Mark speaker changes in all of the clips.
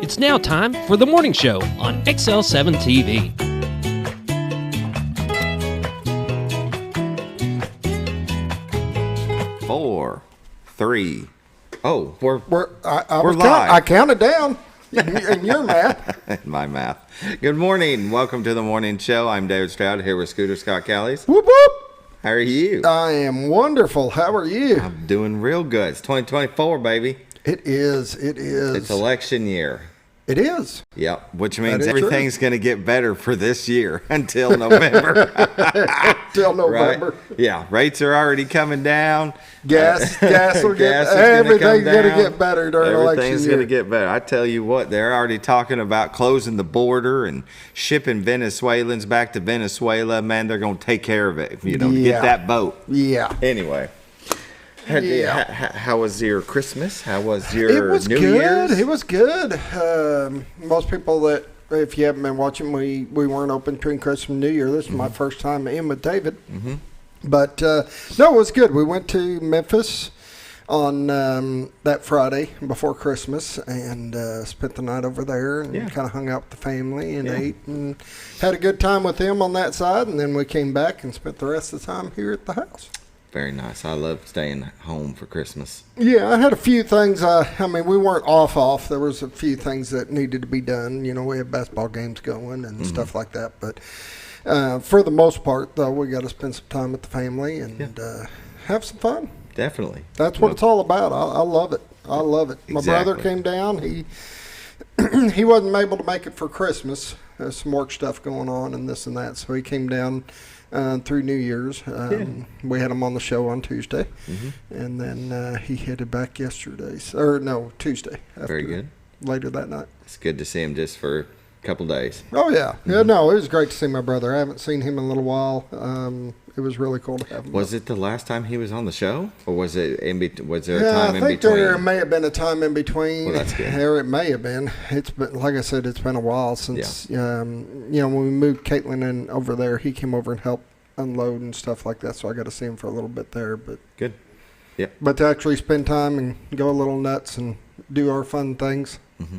Speaker 1: It's now time for the morning show on XL7-TV.
Speaker 2: 4, 3. Oh,
Speaker 3: We're
Speaker 2: live.
Speaker 3: I counted down in your math.
Speaker 2: My math. Good morning. Welcome to the morning show. I'm David Stroud here with Scooter Scott Callies.
Speaker 3: Whoop whoop.
Speaker 2: How are you?
Speaker 3: I am wonderful. How are you?
Speaker 2: I'm doing real good. It's 2024, baby.
Speaker 3: It is.
Speaker 2: It's election year.
Speaker 3: It is.
Speaker 2: Yep, which means everything's going to get better for this year until November.
Speaker 3: Till November.
Speaker 2: Right? Yeah, rates are already coming down.
Speaker 3: Gas will get. Everything's going to get better during election year.
Speaker 2: Everything's going to get better. I tell you what, they're already talking about closing the border and shipping Venezuelans back to Venezuela. Man, they're going to take care of it. Get that boat.
Speaker 3: Yeah.
Speaker 2: Anyway. How was your Christmas? How was your New Year's?
Speaker 3: It was good. Most people that, if you haven't been watching, we weren't open between Christmas and New Year. This is my first time in with David. Mm-hmm. But, no, it was good. We went to Memphis on that Friday before Christmas and spent the night over there and kind of hung out with the family and ate and had a good time with them on that side. And then we came back and spent the rest of the time here at the house.
Speaker 2: Very nice. I love staying home for Christmas.
Speaker 3: Yeah, I had a few things. We weren't off. There was a few things that needed to be done. We had basketball games going and stuff like that. But for the most part, though, we got to spend some time with the family and have some fun.
Speaker 2: Definitely.
Speaker 3: That's what it's all about. I love it. I love it.
Speaker 2: Exactly.
Speaker 3: My brother came down. He wasn't able to make it for Christmas. There's some work stuff going on and this and that. So he came down through New Year's. We had him on the show on Tuesday. Mm-hmm. And then he headed back Tuesday.
Speaker 2: Very good.
Speaker 3: Later that night.
Speaker 2: It's good to see him just for a couple days.
Speaker 3: Oh, yeah. Mm-hmm. Yeah, no, it was great to see my brother. I haven't seen him in a little while. It was really cool to have him.
Speaker 2: Was it the last time he was on the show? Or was it was there a time in between?
Speaker 3: I think there may have been a time in between.
Speaker 2: Well, that's good.
Speaker 3: Or it may have been. It's been, like I said, it's been a while since, when we moved Caitlin in over there, he came over and helped unload and stuff like that. So I got to see him for a little bit there. But
Speaker 2: good. Yeah.
Speaker 3: But to actually spend time and go a little nuts and do our fun things.
Speaker 2: Mm-hmm.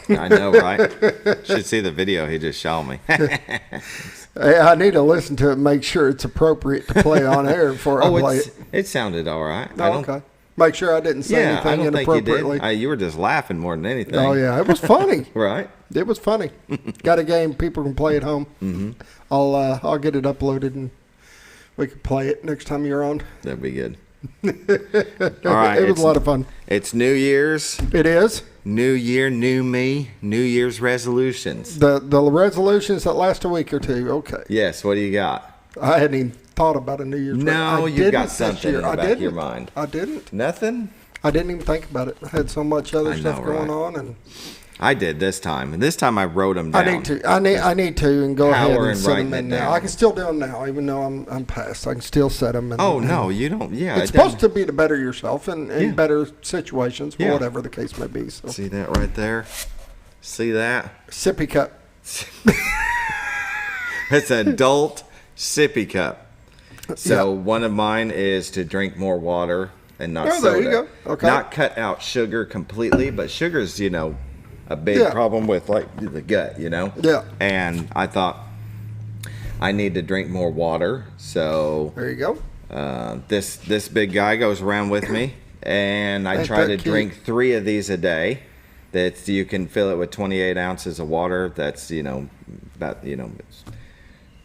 Speaker 2: I know, right? Should see the video he just showed me.
Speaker 3: I need to listen to it and make sure it's appropriate to play on air before I play it.
Speaker 2: It sounded all right.
Speaker 3: Okay. Make sure I didn't say anything inappropriately.
Speaker 2: Think you did. You were just laughing more than anything.
Speaker 3: Oh, yeah. It was funny.
Speaker 2: Right.
Speaker 3: It was funny. Got a game people can play at home. Mm-hmm. I'll get it uploaded and we can play it next time you're on.
Speaker 2: That'd be good. All right.
Speaker 3: It was a lot of fun.
Speaker 2: It's New Year's.
Speaker 3: It is.
Speaker 2: New year, new me, New Year's resolutions.
Speaker 3: The resolutions that last a week or two. Okay.
Speaker 2: Yes. What do you got?
Speaker 3: I hadn't even thought about a New Year's.
Speaker 2: No, you've got something in the back of your mind.
Speaker 3: I didn't.
Speaker 2: Nothing?
Speaker 3: I didn't even think about it. I had so much other stuff going on, and
Speaker 2: I did this time. And this time I wrote them down.
Speaker 3: I need to and go ahead and set them in
Speaker 2: now.
Speaker 3: I can still do them now, even though I'm past. I can still set them.
Speaker 2: No, you don't. Yeah,
Speaker 3: it's supposed to be to better yourself in better situations, whatever the case may be. So.
Speaker 2: See that right there? See that?
Speaker 3: Sippy cup.
Speaker 2: It's an adult sippy cup. So one of mine is to drink more water and not soda.
Speaker 3: There you go. Okay.
Speaker 2: Not cut out sugar completely, but sugar's, a big problem with the gut,
Speaker 3: Yeah.
Speaker 2: And I thought I need to drink more water. So
Speaker 3: there you go.
Speaker 2: This big guy goes around with me, and I try to drink 3 of these a day. That you can fill it with 28 ounces of water. That's about it's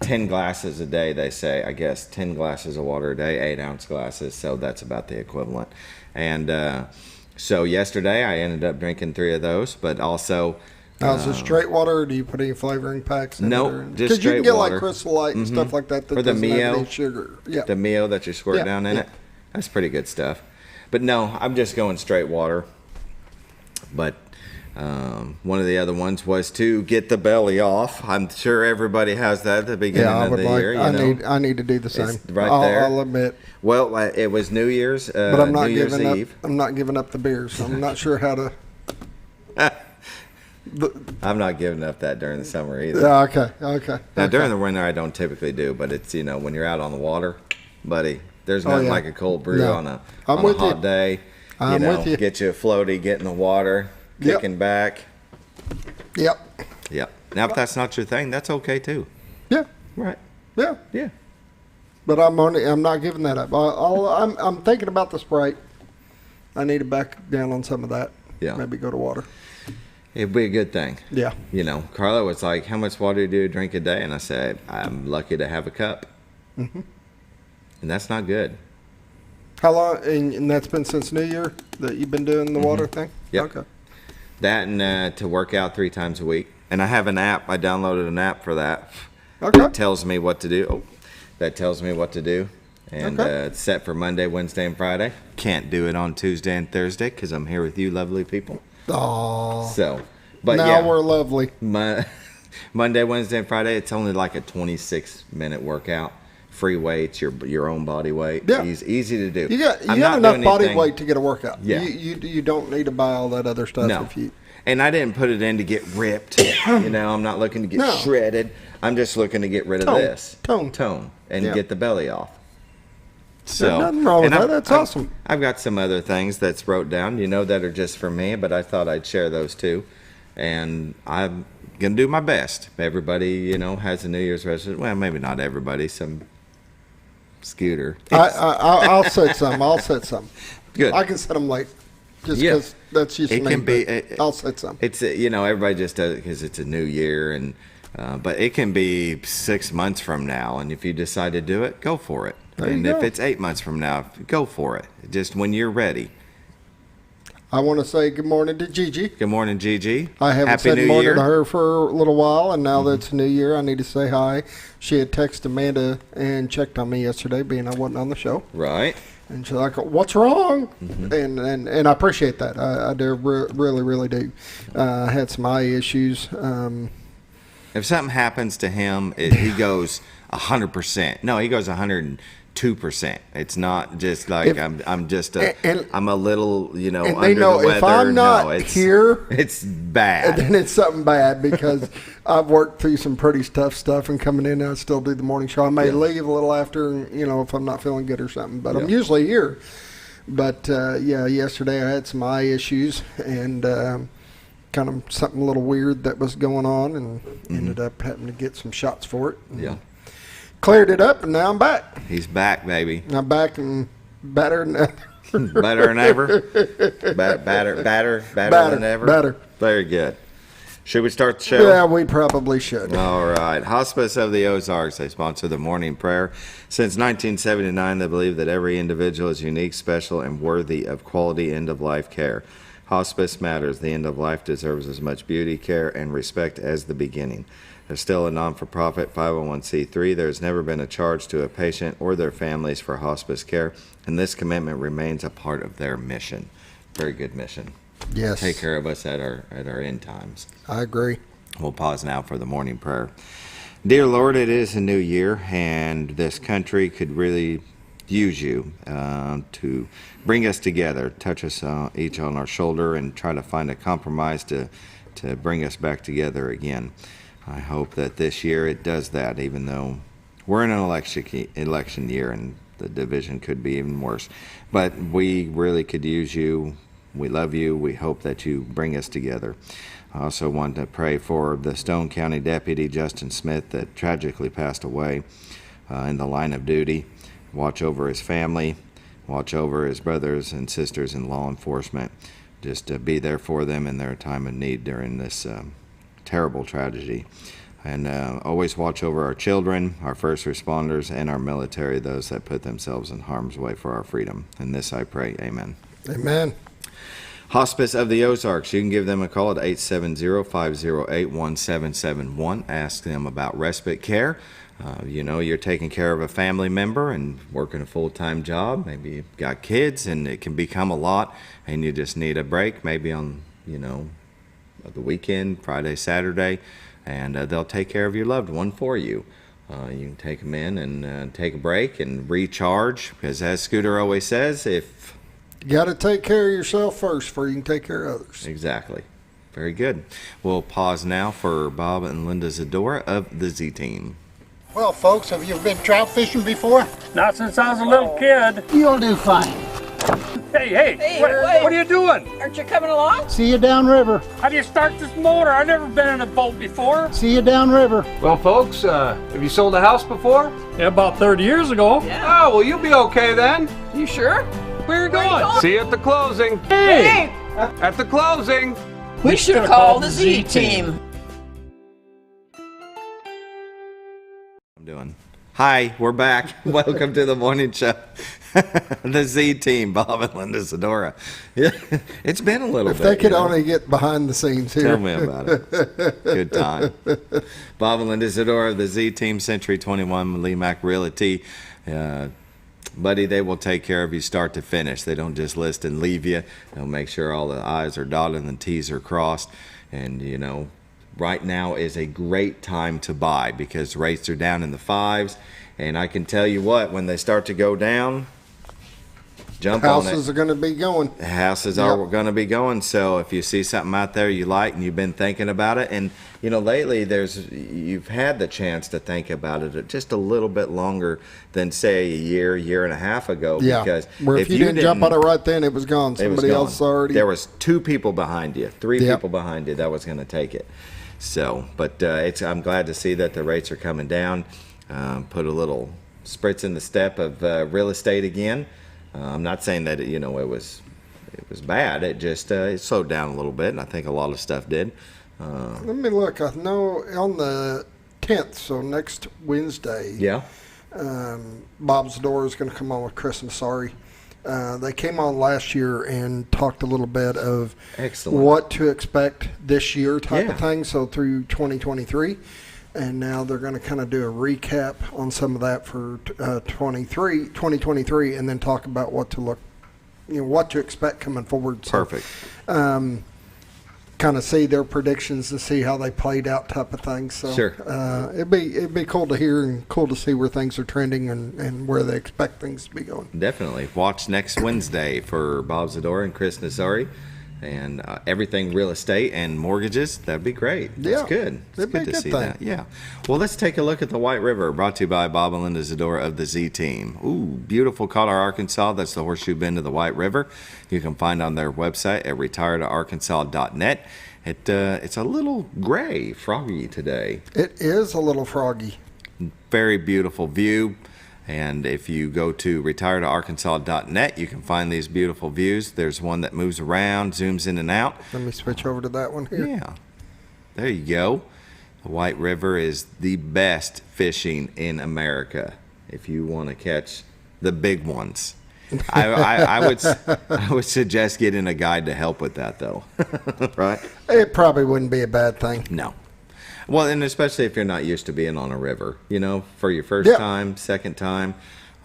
Speaker 2: 10 glasses a day. They say, I guess 10 glasses of water a day, 8-ounce glasses. So that's about the equivalent. And so yesterday I ended up drinking 3 of those, but also.
Speaker 3: Is it straight water, or do you put any flavoring packs in it?
Speaker 2: Nope, just straight water. Because you can
Speaker 3: get like Crystal Light and stuff like that.
Speaker 2: Or the Mio.
Speaker 3: Sugar. Yeah.
Speaker 2: The Mio that you squirt down in it. That's pretty good stuff. But no, I'm just going straight water. But one of the other ones was to get the belly off. I'm sure everybody has that at the beginning of the year.
Speaker 3: I need to do the same.
Speaker 2: It's right there.
Speaker 3: I'll admit.
Speaker 2: Well, it was New Year's.
Speaker 3: But I'm not
Speaker 2: New Year's
Speaker 3: giving
Speaker 2: Eve.
Speaker 3: up. I'm not giving up the beers. So I'm not sure how to.
Speaker 2: I'm not giving up that during the summer either.
Speaker 3: Yeah, okay.
Speaker 2: Now, during the winter, I don't typically do, but it's, when you're out on the water, buddy, there's nothing like a cold brew on a hot day.
Speaker 3: I'm with you.
Speaker 2: Get you a floaty, get in the water, kicking back.
Speaker 3: Yep.
Speaker 2: Yep. Now, if that's not your thing, that's okay too.
Speaker 3: Yeah.
Speaker 2: Right.
Speaker 3: Yeah.
Speaker 2: Yeah.
Speaker 3: But I'm not giving that up. I'm thinking about the Sprite. I need to back down on some of that.
Speaker 2: Yeah.
Speaker 3: Maybe go to water.
Speaker 2: It'd be a good thing.
Speaker 3: Yeah.
Speaker 2: Carla was like, how much water do you drink a day? And I said, I'm lucky to have a cup. Mm-hmm. And that's not good.
Speaker 3: How long? And that's been since New Year that you've been doing the water thing?
Speaker 2: Yep.
Speaker 3: Okay.
Speaker 2: That and to work out 3 times a week. And I have an app. I downloaded an app for that.
Speaker 3: Okay.
Speaker 2: It tells me what to do. That tells me what to do. And it's set for Monday, Wednesday, and Friday. Can't do it on Tuesday and Thursday because I'm here with you lovely people.
Speaker 3: Oh.
Speaker 2: So, but
Speaker 3: now we're lovely.
Speaker 2: Monday, Wednesday, and Friday, it's only like a 26-minute workout. Free weights, your own body weight.
Speaker 3: Yeah.
Speaker 2: easy to do.
Speaker 3: You got enough body weight to get a workout. Yeah. You don't need to buy all that other stuff.
Speaker 2: No. And I didn't put it in to get ripped. I'm not looking to get shredded. I'm just looking to get rid of this. Tone. And get the belly off. So
Speaker 3: nothing wrong with that. That's awesome.
Speaker 2: I've got some other things that's wrote down, that are just for me, but I thought I'd share those too. And I'm going to do my best. Everybody, has a New Year's resolution. Well, maybe not everybody. Some scooter.
Speaker 3: I'll set some.
Speaker 2: Good.
Speaker 3: I can set them late. Just because that's just
Speaker 2: it
Speaker 3: me.
Speaker 2: Can be,
Speaker 3: I'll set some.
Speaker 2: It's, everybody just does it because it's a new year. And but it can be 6 months from now. And if you decide to do it, go for it. If it's 8 months from now, go for it. Just when you're ready.
Speaker 3: I want to say good morning to Gigi.
Speaker 2: Good morning, Gigi.
Speaker 3: I haven't
Speaker 2: Happy
Speaker 3: said
Speaker 2: New
Speaker 3: morning
Speaker 2: Year.
Speaker 3: to her for a little while, and now that it's New Year, I need to say hi. She had texted Amanda and checked on me yesterday, being I wasn't on the show.
Speaker 2: Right.
Speaker 3: And she's like, "What's wrong?" And I appreciate that. I do really, really do. I had some eye issues.
Speaker 2: If something happens to him, he goes 100%. No, he goes 102%. It's not just like I'm a little,
Speaker 3: and
Speaker 2: under
Speaker 3: they know
Speaker 2: the weather.
Speaker 3: If I'm not here,
Speaker 2: it's bad.
Speaker 3: Then it's something bad because I've worked through some pretty tough stuff, and coming in, I still do the morning show. I may leave a little after, if I'm not feeling good or something, but I'm usually here. But yesterday I had some eye issues and kind of something a little weird that was going on, and ended up having to get some shots for it.
Speaker 2: Yeah.
Speaker 3: Cleared it up, and now I'm back.
Speaker 2: He's back, baby.
Speaker 3: I'm back and better than ever.
Speaker 2: Better than ever? Better than ever?
Speaker 3: Better.
Speaker 2: Very good. Should we start the show?
Speaker 3: Yeah, we probably should.
Speaker 2: All right. Hospice of the Ozarks, they sponsor the morning prayer. Since 1979, they believe that every individual is unique, special, and worthy of quality end-of-life care. Hospice matters. The end of life deserves as much beauty, care, and respect as the beginning. They're still a non-for-profit 501c3. There has never been a charge to a patient or their families for hospice care, and this commitment remains a part of their mission. Very good mission.
Speaker 3: Yes.
Speaker 2: Take care of us at our end times.
Speaker 3: I agree.
Speaker 2: We'll pause now for the morning prayer. Dear Lord, it is a new year, and this country could really use you to bring us together, touch us each on our shoulder, and try to find a compromise to bring us back together again. I hope that this year it does that, even though we're in an election year and the division could be even worse. But we really could use you. We love you. We hope that you bring us together. I also want to pray for the Stone County Deputy Justin Smith that tragically passed away in the line of duty. Watch over his family. Watch over his brothers and sisters in law enforcement. Just to be there for them in their time of need during this terrible tragedy. And always watch over our children, our first responders, and our military, those that put themselves in harm's way for our freedom. In this I pray, amen.
Speaker 3: Amen.
Speaker 2: Hospice of the Ozarks. You can give them a call at 870-508-1771. Ask them about respite care. You're taking care of a family member and working a full-time job. Maybe you've got kids and it can become a lot and you just need a break, maybe on, the weekend, Friday, Saturday, and they'll take care of your loved one for you. You can take them in and take a break and recharge, because as Scooter always says, you
Speaker 3: got to take care of yourself first before you can take care of others.
Speaker 2: Exactly. Very good. We'll pause now for Bob and Linda Zadora of the Z-Team.
Speaker 4: Well, folks, have you been trout fishing before?
Speaker 5: Not since I was a little kid.
Speaker 4: You'll do fine. Hey, what are you doing?
Speaker 5: Aren't you coming along?
Speaker 6: See you downriver.
Speaker 4: How do you start this motor? I've never been in a boat before.
Speaker 6: See you downriver.
Speaker 7: Well, folks, have you sold a house before?
Speaker 4: Yeah, about 30 years ago.
Speaker 5: Yeah.
Speaker 7: Oh, well, you'll be okay then.
Speaker 5: You sure?
Speaker 4: Where are you going?
Speaker 7: See you at the closing.
Speaker 4: Hey!
Speaker 7: At the closing.
Speaker 5: We should call the Z team.
Speaker 2: I'm doing. Hi, we're back. Welcome to the morning show. The Z team, Bob and Linda Zadora. Yeah, it's been a little
Speaker 3: If
Speaker 2: bit.
Speaker 3: they could only get behind the scenes here.
Speaker 2: Tell me about it. Good time. Bob and Linda Zadora of the Z team, Century 21, Lee Mack Realty. Buddy, they will take care of you start to finish. They don't just list and leave you. They'll make sure all the I's are dotted and the T's are crossed. And, you know, right now is a great time to buy because rates are down in the 5s. And I can tell you what, when they start to go down, jump on it.
Speaker 3: Houses are going to be going.
Speaker 2: Houses are going to be going. So if you see something out there you like and you've been thinking about it, and you know lately you've had the chance to think about it just a little bit longer than say a year and a half ago.
Speaker 3: Yeah.
Speaker 2: Because
Speaker 3: Where if you didn't jump on it right then, it was gone.
Speaker 2: it was
Speaker 3: Somebody
Speaker 2: gone.
Speaker 3: else already.
Speaker 2: There was 2 people behind you, 3
Speaker 3: Yep.
Speaker 2: people behind you that was going to take it. So, but I'm glad to see that the rates are coming down. Put a little spritz in the step of real estate again. I'm not saying that it was bad. It just it slowed down a little bit, and I think a lot of stuff did.
Speaker 3: Let me look. I know on the 10th, so next Wednesday,
Speaker 2: Yeah.
Speaker 3: Bob's Door is going to come on with Chris and Sorry. They came on last year and talked a little bit of
Speaker 2: Excellent.
Speaker 3: what to expect this year type
Speaker 2: Yeah.
Speaker 3: of thing, so through 2023. And now they're going to kind of do a recap on some of that for 2023, and then talk about what to expect coming forward. So,
Speaker 2: Perfect.
Speaker 3: kind of see their predictions and see how they played out type of thing. So
Speaker 2: Sure.
Speaker 3: it'd be cool to hear and cool to see where things are trending and where they expect things to be going.
Speaker 2: Definitely. Watch next Wednesday for Bob Zadora and Chris Nazari. And everything real estate and mortgages, that'd be great. That's
Speaker 3: Yeah,
Speaker 2: good. It's
Speaker 3: that'd be
Speaker 2: good
Speaker 3: a
Speaker 2: to
Speaker 3: good
Speaker 2: see
Speaker 3: thing.
Speaker 2: that. Yeah. Well, let's take a look at the White River, brought to you by Bob and Linda Zadora of the Z Team. Ooh, beautiful color, Arkansas. That's the horseshoe bend of the White River. You can find on their website at retiredarkansas.net. It's a little gray, froggy today.
Speaker 3: It is a little froggy.
Speaker 2: Very beautiful view. And if you go to retiredarkansas.net, you can find these beautiful views. There's one that moves around, zooms in and out.
Speaker 3: Let me switch over to that one here.
Speaker 2: Yeah. There you go. The White River is the best fishing in America if you want to catch the big ones. I would suggest getting a guide to help with that, though. Right?
Speaker 3: It probably wouldn't be a bad thing.
Speaker 2: No. Well, and especially if you're not used to being on a river, for your first
Speaker 3: Yep.
Speaker 2: time, second time,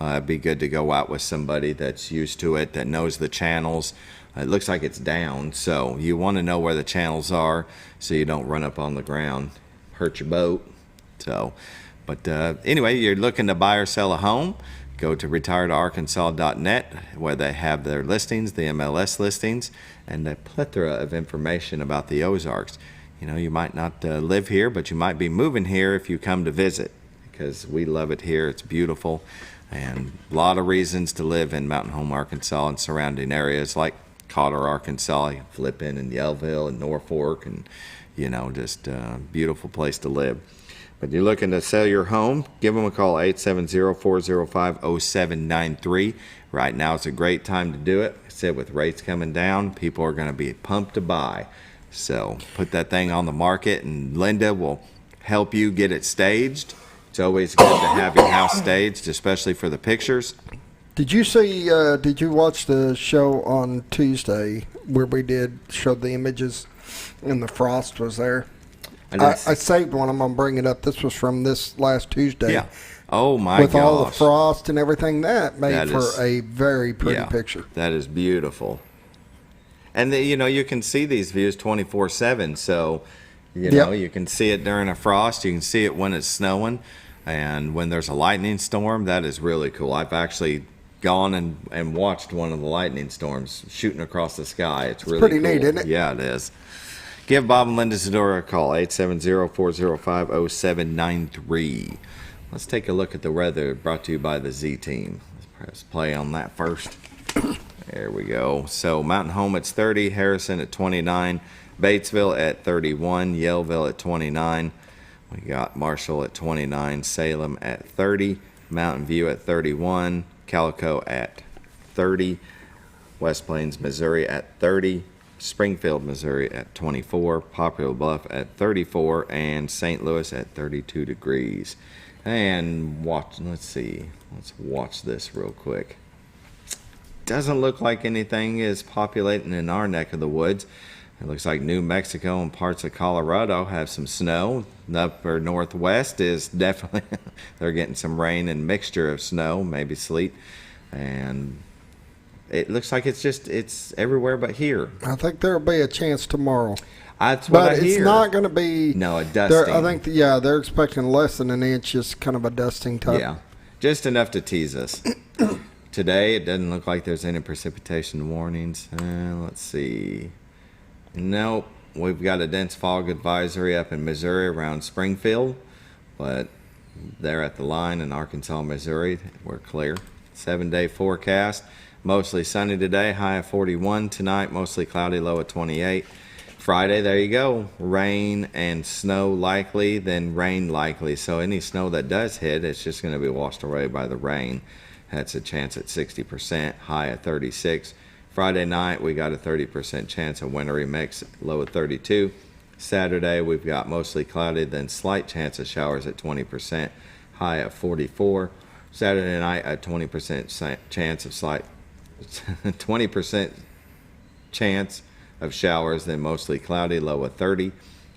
Speaker 2: it'd be good to go out with somebody that's used to it, that knows the channels. It looks like it's down, so you want to know where the channels are so you don't run up on the ground, hurt your boat. So, but anyway, you're looking to buy or sell a home, go to retiredarkansas.net where they have their listings, the MLS listings, and a plethora of information about the Ozarks. You might not live here, but you might be moving here if you come to visit, because we love it here. It's beautiful, and a lot of reasons to live in Mountain Home, Arkansas, and surrounding areas like Cotter, Arkansas. You can flip in Yellville and Norfolk, and just a beautiful place to live. But you're looking to sell your home, give them a call, 870-405-0793. Right now it's a great time to do it. I said, with rates coming down, people are going to be pumped to buy. So put that thing on the market, and Linda will help you get it staged. It's always good to have your house staged, especially for the pictures.
Speaker 3: Did you watch the show on Tuesday where we showed the images and the frost was there? I saved one. I'm going to bring it up. This was from this last Tuesday.
Speaker 2: Yeah. Oh, my
Speaker 3: With
Speaker 2: gosh.
Speaker 3: all the frost and everything, that made
Speaker 2: That
Speaker 3: for
Speaker 2: is-
Speaker 3: a very pretty picture.
Speaker 2: That is beautiful. And you can see these views 24/7. So, you can see it during a frost. You can see it when it's snowing, and when there's a lightning storm. That is really cool. I've actually gone and watched one of the lightning storms shooting across the sky. It's really
Speaker 3: pretty
Speaker 2: cool.
Speaker 3: neat, isn't it?
Speaker 2: Yeah, it is. Give Bob and Linda Zadora a call, 870-405-0793. Let's take a look at the weather, brought to you by the Z Team. Let's press play on that first. There we go. So Mountain Home at 30, Harrison at 29, Batesville at 31, Yellville at 29. We got Marshall at 29, Salem at 30, Mountain View at 31, Calico at 30, West Plains, Missouri at 30, Springfield, Missouri at 24, Poplar Bluff at 34, and St. Louis at 32 degrees. And let's watch this real quick. Doesn't look like anything is populating in our neck of the woods. It looks like New Mexico and parts of Colorado have some snow. The upper northwest is definitely, they're getting some rain and mixture of snow, maybe sleet. And it looks like it's everywhere but here.
Speaker 3: I think there'll be a chance tomorrow.
Speaker 2: That's what I hear.
Speaker 3: But it's not going to be.
Speaker 2: No, a dusting.
Speaker 3: I think, they're expecting less than an inch, just kind of a dusting type.
Speaker 2: Yeah, just enough to tease us. Today, it doesn't look like there's any precipitation warnings. Let's see. Nope. We've got a dense fog advisory up in Missouri around Springfield, but they're at the line in Arkansas, Missouri. We're clear. 7-day forecast. Mostly sunny today, high of 41. Tonight, mostly cloudy, low of 28. Friday, there you go. Rain and snow likely, then rain likely. So any snow that does hit, it's just going to be washed away by the rain. That's a chance at 60%, high at 36. Friday night, we got a 30% chance of wintry mix, low of 32. Saturday, we've got mostly cloudy, then slight chance of showers at 20%, high at 44. Saturday night, a 20% chance of 20% chance of showers, then mostly cloudy, low of 30.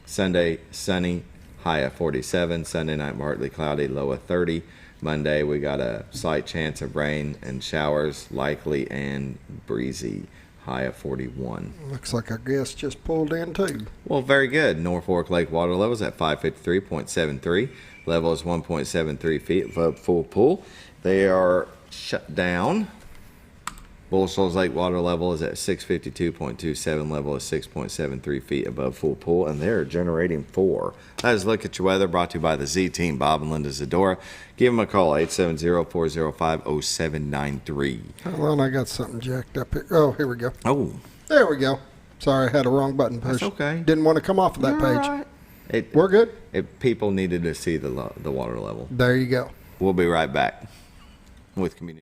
Speaker 2: Sunday, sunny, high of 47. Sunday night, partly cloudy, low of 30. Monday, we got a slight chance of rain and showers, likely and breezy, high of 41.
Speaker 3: Looks like our guest just pulled in too.
Speaker 2: Well, very good. Norfolk Lake water levels at 553.73. Level is 1.73 feet above full pool. They are shut down. Bull Shoals Lake water level is at 652.27. Level is 6.73 feet above full pool, and they're generating 4. That is Look at Your Weather, brought to you by the Z Team, Bob and Linda Zadora. Give them a call, 870-405-0793.
Speaker 3: Hold on, I got something jacked up here. Oh, here we go.
Speaker 2: Oh.
Speaker 3: There we go. Sorry, I had a wrong button pushed.
Speaker 2: That's okay.
Speaker 3: Didn't want to come off of that page.
Speaker 2: Right.
Speaker 3: We're good.
Speaker 2: People needed to see the water level.
Speaker 3: There you go.
Speaker 2: We'll be right back with community.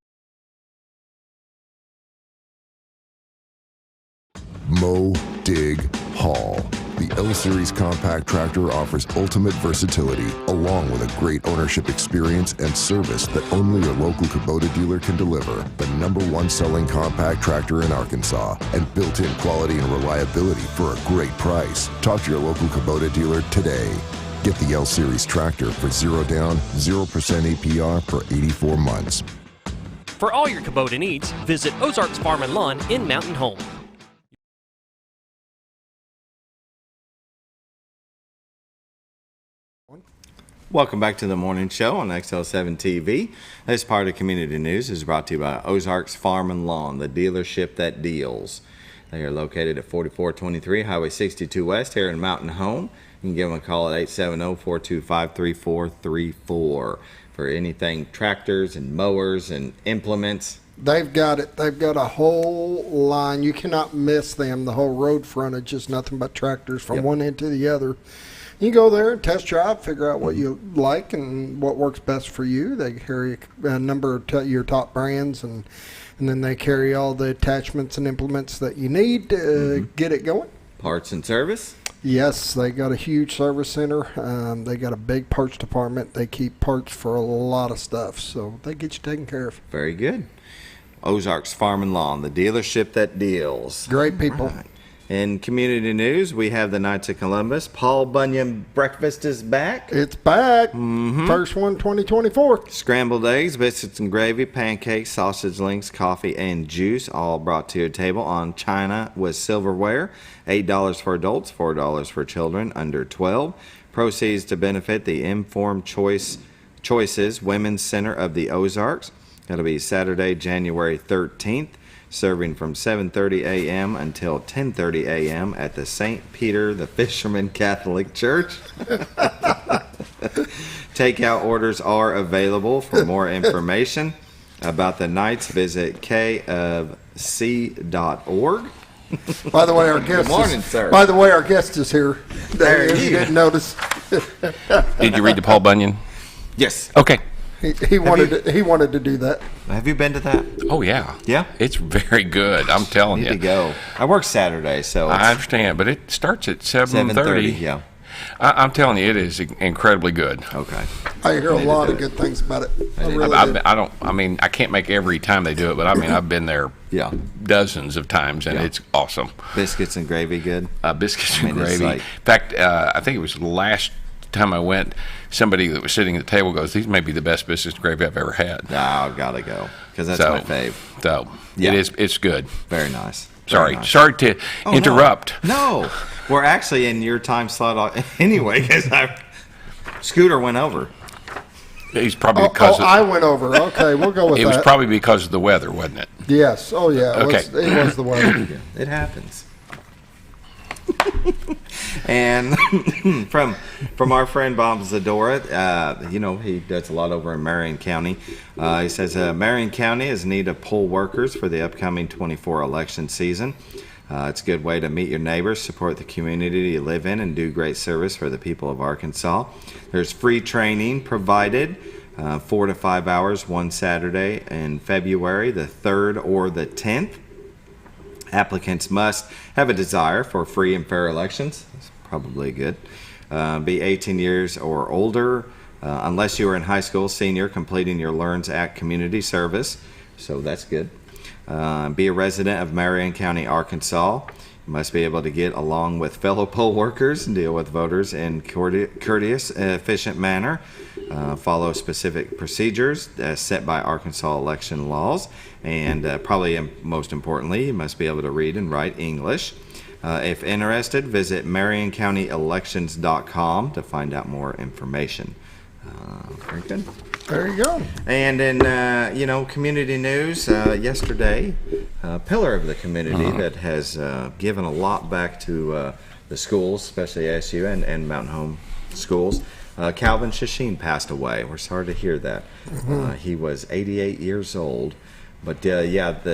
Speaker 6: Mow, dig, haul. The L-Series compact tractor offers ultimate versatility, along with a great ownership experience and service that only your local Kubota dealer can deliver. The #1 selling compact tractor in Arkansas, and built-in quality and reliability for a great price. Talk to your local Kubota dealer today. Get the L-Series tractor for 0 down, 0% APR for 84 months.
Speaker 1: For all your Kubota needs, visit Ozarks Farm and Lawn in Mountain Home.
Speaker 2: Welcome back to the morning show on XL7-TV. This part of Community News is brought to you by Ozarks Farm and Lawn, the dealership that deals. They are located at 4423 Highway 62 West here in Mountain Home. You can give them a call at 870-425-3434 for anything tractors and mowers and implements.
Speaker 3: They've got it. They've got a whole line. You cannot miss them. The whole road frontage is nothing but tractors from one end to the other. You go there and test drive, figure out what you like and what works best for you. They carry a number of your top brands, and then they carry all the attachments and implements that you need to get it going.
Speaker 2: Parts and service?
Speaker 3: Yes, they got a huge service center. They got a big parts department. They keep parts for a lot of stuff, so they get you taken care of.
Speaker 2: Very good. Ozarks Farm and Lawn, the dealership that deals.
Speaker 3: Great people.
Speaker 2: Right. In community news, we have the Knights of Columbus. Paul Bunyan breakfast is back.
Speaker 3: It's back. First one, 2024.
Speaker 2: Scrambled eggs, biscuits and gravy, pancakes, sausage links, coffee, and juice, all brought to your table on china with silverware. $8 for adults, $4 for children under 12. Proceeds to benefit the Informed Choices Women's Center of the Ozarks. That'll be Saturday, January 13th. Serving from 7:30 a.m. until 10:30 a.m. at the St. Peter the Fisherman Catholic Church. Takeout orders are available. For more information, about the Knights, visit kofc.org.
Speaker 3: By the way, our guest.
Speaker 2: Good morning,
Speaker 3: is,
Speaker 2: sir.
Speaker 3: By the way, our guest is here.
Speaker 2: There
Speaker 3: If
Speaker 2: he
Speaker 3: you
Speaker 2: is.
Speaker 3: didn't notice.
Speaker 8: Did you read the Paul Bunyan?
Speaker 2: Yes.
Speaker 8: Okay.
Speaker 3: He wanted to do that.
Speaker 2: Have you been to that?
Speaker 8: Oh, yeah.
Speaker 2: Yeah?
Speaker 8: It's very good. I'm telling
Speaker 2: Need
Speaker 8: you.
Speaker 2: to go. I work Saturday, so
Speaker 8: I understand, but it starts at 7:30.
Speaker 2: 7:30. Yeah.
Speaker 8: I'm telling you, it is incredibly good.
Speaker 2: Okay.
Speaker 3: I hear a
Speaker 2: Need to
Speaker 3: lot
Speaker 2: do
Speaker 3: of
Speaker 2: it.
Speaker 3: good things about it. I
Speaker 2: need to
Speaker 3: really do.
Speaker 8: I can't make every time they do it, but I've been there
Speaker 2: Yeah.
Speaker 8: dozens of times, and
Speaker 2: Yeah.
Speaker 8: it's awesome.
Speaker 2: Biscuits and gravy, good.
Speaker 8: Biscuits
Speaker 2: I mean,
Speaker 8: and
Speaker 2: it's
Speaker 8: gravy.
Speaker 2: like-
Speaker 8: In fact, I think it was last time I went, somebody that was sitting at the table goes, "These may be the best biscuits and gravy I've ever had."
Speaker 2: Oh, gotta go because that's
Speaker 8: So-
Speaker 2: my fave.
Speaker 8: So
Speaker 2: Yeah.
Speaker 8: it's good.
Speaker 2: Very nice.
Speaker 8: Sorry,
Speaker 2: Very nice.
Speaker 8: sorry to
Speaker 2: Oh,
Speaker 8: interrupt.
Speaker 2: No, we're actually in your time slot anyway because Scooter went over.
Speaker 8: It's probably because
Speaker 3: I went over. Okay, we'll go with
Speaker 8: it
Speaker 3: that.
Speaker 8: was probably because of the weather, wasn't it?
Speaker 3: Yes. Oh, yeah. It was the weather.
Speaker 2: It happens. And from our friend Bob Zadora, he does a lot over in Marion County. He says Marion County is in need of poll workers for the upcoming 24 election season. It's a good way to meet your neighbors, support the community you live in, and do great service for the people of Arkansas. There's free training provided, 4 to 5 hours, one Saturday in February, the 3rd or the 10th. Applicants must have a desire for free and fair elections. That's probably good. Be 18 years or older, unless you are in high school, senior, completing your Learns Act community service. So that's good. Be a resident of Marion County, Arkansas. You must be able to get along with fellow poll workers and deal with voters in courteous, efficient manner. Follow specific procedures set by Arkansas election laws. And probably most importantly, you must be able to read and write English. If interested, visit MarionCountyElections.com to find out more information. Very good.
Speaker 3: There you go.
Speaker 2: And in community news, yesterday, a pillar of the community that has given a lot back to the schools, especially ASU and Mountain Home schools, Calvin Shasheen passed away. We're sorry to hear that. He was 88 years old. But the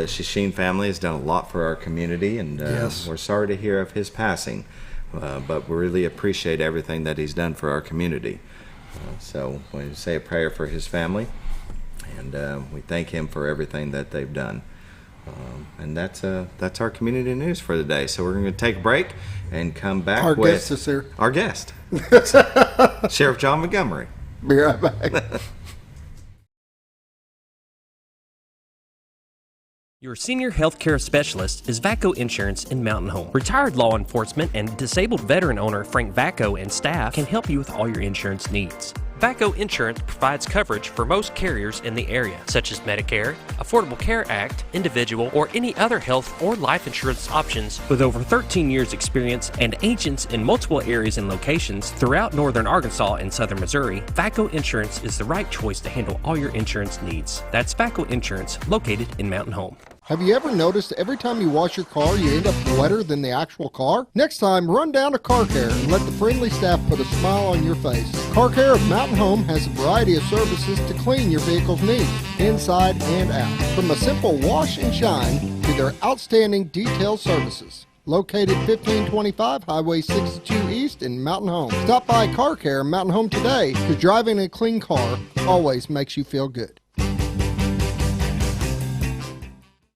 Speaker 2: Shasheen family has done a lot for our community, and
Speaker 3: Yes.
Speaker 2: we're sorry to hear of his passing. But we really appreciate everything that he's done for our community. So we say a prayer for his family, and we thank him for everything that they've done. And that's our community news for the day. So we're going to take a break and come back
Speaker 3: Our
Speaker 2: with
Speaker 3: guest is here.
Speaker 2: our guest, Sheriff John Montgomery.
Speaker 3: Be right back.
Speaker 1: Your senior healthcare specialist is VACO Insurance in Mountain Home. Retired law enforcement and disabled veteran owner Frank VACO and staff can help you with all your insurance needs. VACO Insurance provides coverage for most carriers in the area, such as Medicare, Affordable Care Act, individual, or any other health or life insurance options. With over 13 years experience and agents in multiple areas and locations throughout northern Arkansas and southern Missouri, VACO Insurance is the right choice to handle all your insurance needs. That's VACO Insurance, located in Mountain Home.
Speaker 3: Have you ever noticed every time you wash your car, you end up wetter than the actual car? Next time, run down to Car Care and let the friendly staff put a smile on your face. Car Care of Mountain Home has a variety of services to clean your vehicle's needs, inside and out. From a simple wash and shine to their outstanding detailed services. Located 1525 Highway 62 East in Mountain Home. Stop by Car Care Mountain Home today, because driving a clean car always makes you feel good.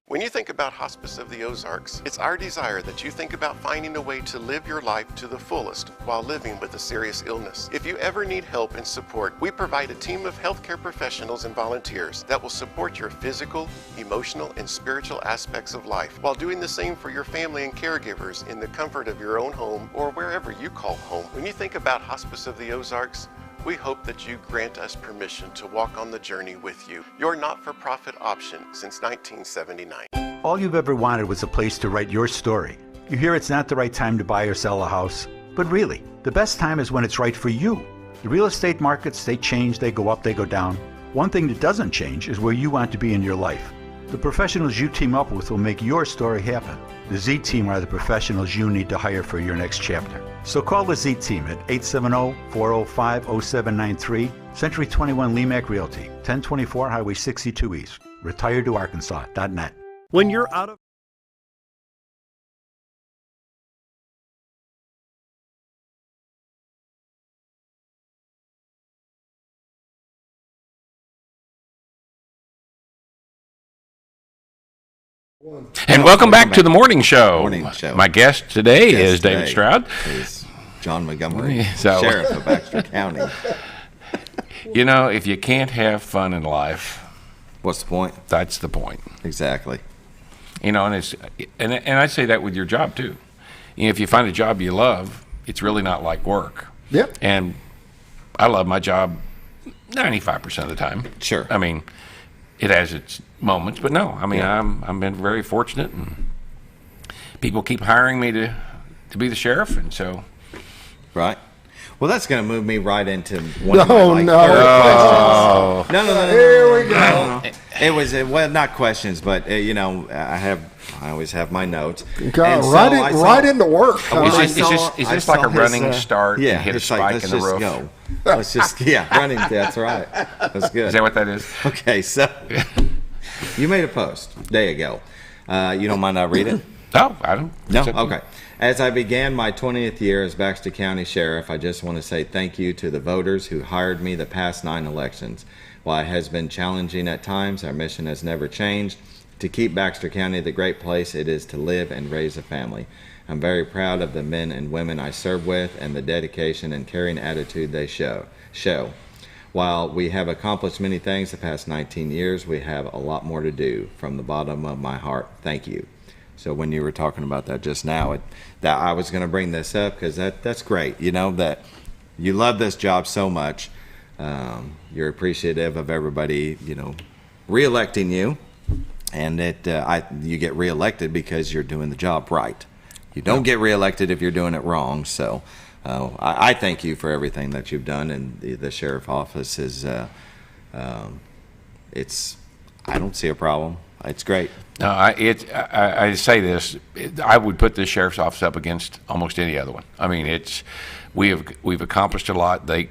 Speaker 9: When you think about Hospice of the Ozarks, it's our desire that you think about finding a way to live your life to the fullest while living with a serious illness. If you ever need help and support, we provide a team of healthcare professionals and volunteers that will support your physical, emotional, and spiritual aspects of life while doing the same for your family and caregivers in the comfort of your own home or wherever you call home. When you think about Hospice of the Ozarks, we hope that you grant us permission to walk on the journey with you. Your not-for-profit option since 1979.
Speaker 10: All you've ever wanted was a place to write your story. You hear it's not the right time to buy or sell a house, but really, the best time is when it's right for you. The real estate markets, they change, they go up, they go down. One thing that doesn't change is where you want to be in your life. The professionals you team up with will make your story happen. The Z-Team are the professionals you need to hire for your next chapter. So call the Z-Team at 870-405-0793, Century 21 Lemac Realty, 1024 Highway 62 East. retiredoarkansas.net.
Speaker 11: When you're out of
Speaker 8: And welcome back to the morning show.
Speaker 2: Morning show.
Speaker 8: My guest today is David Stroud.
Speaker 2: Is John Montgomery,
Speaker 8: So-
Speaker 2: Sheriff of Baxter County.
Speaker 8: You know, if you can't have fun in life,
Speaker 2: what's the point?
Speaker 8: That's the point.
Speaker 2: Exactly.
Speaker 8: You know, and I say that with your job too. You know, if you find a job you love, it's really not like work.
Speaker 3: Yep.
Speaker 8: And I love my job 95% of the time.
Speaker 2: Sure.
Speaker 8: I mean, it has its moments, but no. I mean, I've been very fortunate, and people keep hiring me to be the sheriff, and so.
Speaker 2: Right. Well, that's going to move me right into one of my
Speaker 3: No,
Speaker 2: like,
Speaker 3: no.
Speaker 2: third questions. No.
Speaker 3: Here we go.
Speaker 2: No. It was well, not questions, but you know, I always have my notes.
Speaker 3: God, right into work.
Speaker 8: Is this like a running start?
Speaker 2: Yeah,
Speaker 8: and hit a
Speaker 2: it's
Speaker 8: spike
Speaker 2: like, let's
Speaker 8: in the
Speaker 2: just
Speaker 8: roof?
Speaker 2: go. Let's just running. That's right. That's good.
Speaker 8: Is that what that is?
Speaker 2: Okay, so you made a post a day ago. You don't mind I read it?
Speaker 8: No, I don't.
Speaker 2: No? Okay. As I began my 20th year as Baxter County Sheriff, I just want to say thank you to the voters who hired me the past 9 elections. While it has been challenging at times, our mission has never changed: to keep Baxter County the great place it is to live and raise a family. I'm very proud of the men and women I serve with and the dedication and caring attitude they show. While we have accomplished many things the past 19 years, we have a lot more to do. From the bottom of my heart, thank you. So when you were talking about that just now, that I was going to bring this up because that's great. You know, that you love this job so much. You're appreciative of everybody, you know, re-electing you, and you get re-elected because you're doing the job right. You don't get re-elected if you're doing it wrong. So I thank you for everything that you've done, and the sheriff office is. I don't see a problem. It's great.
Speaker 8: No, I say this. I would put this sheriff's office up against almost any other one. I mean, we've accomplished a lot. I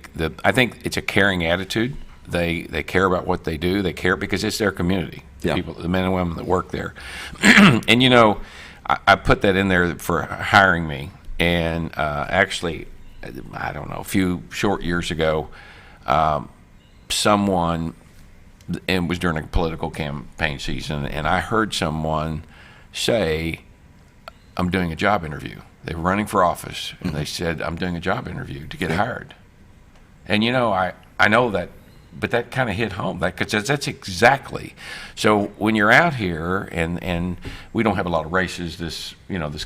Speaker 8: think it's a caring attitude. They care about what they do. They care because it's their community.
Speaker 2: Yeah.
Speaker 8: People, the men and women that work there. And you know, I put that in there for hiring me. And actually, I don't know, a few short years ago, someone. It was during a political campaign season, and I heard someone say, I'm doing a job interview. They were running for office, and they said, I'm doing a job interview to get hired. And, you know, I know that, but that kind of hit home, because that's exactly. So when you're out here, and we don't have a lot of races this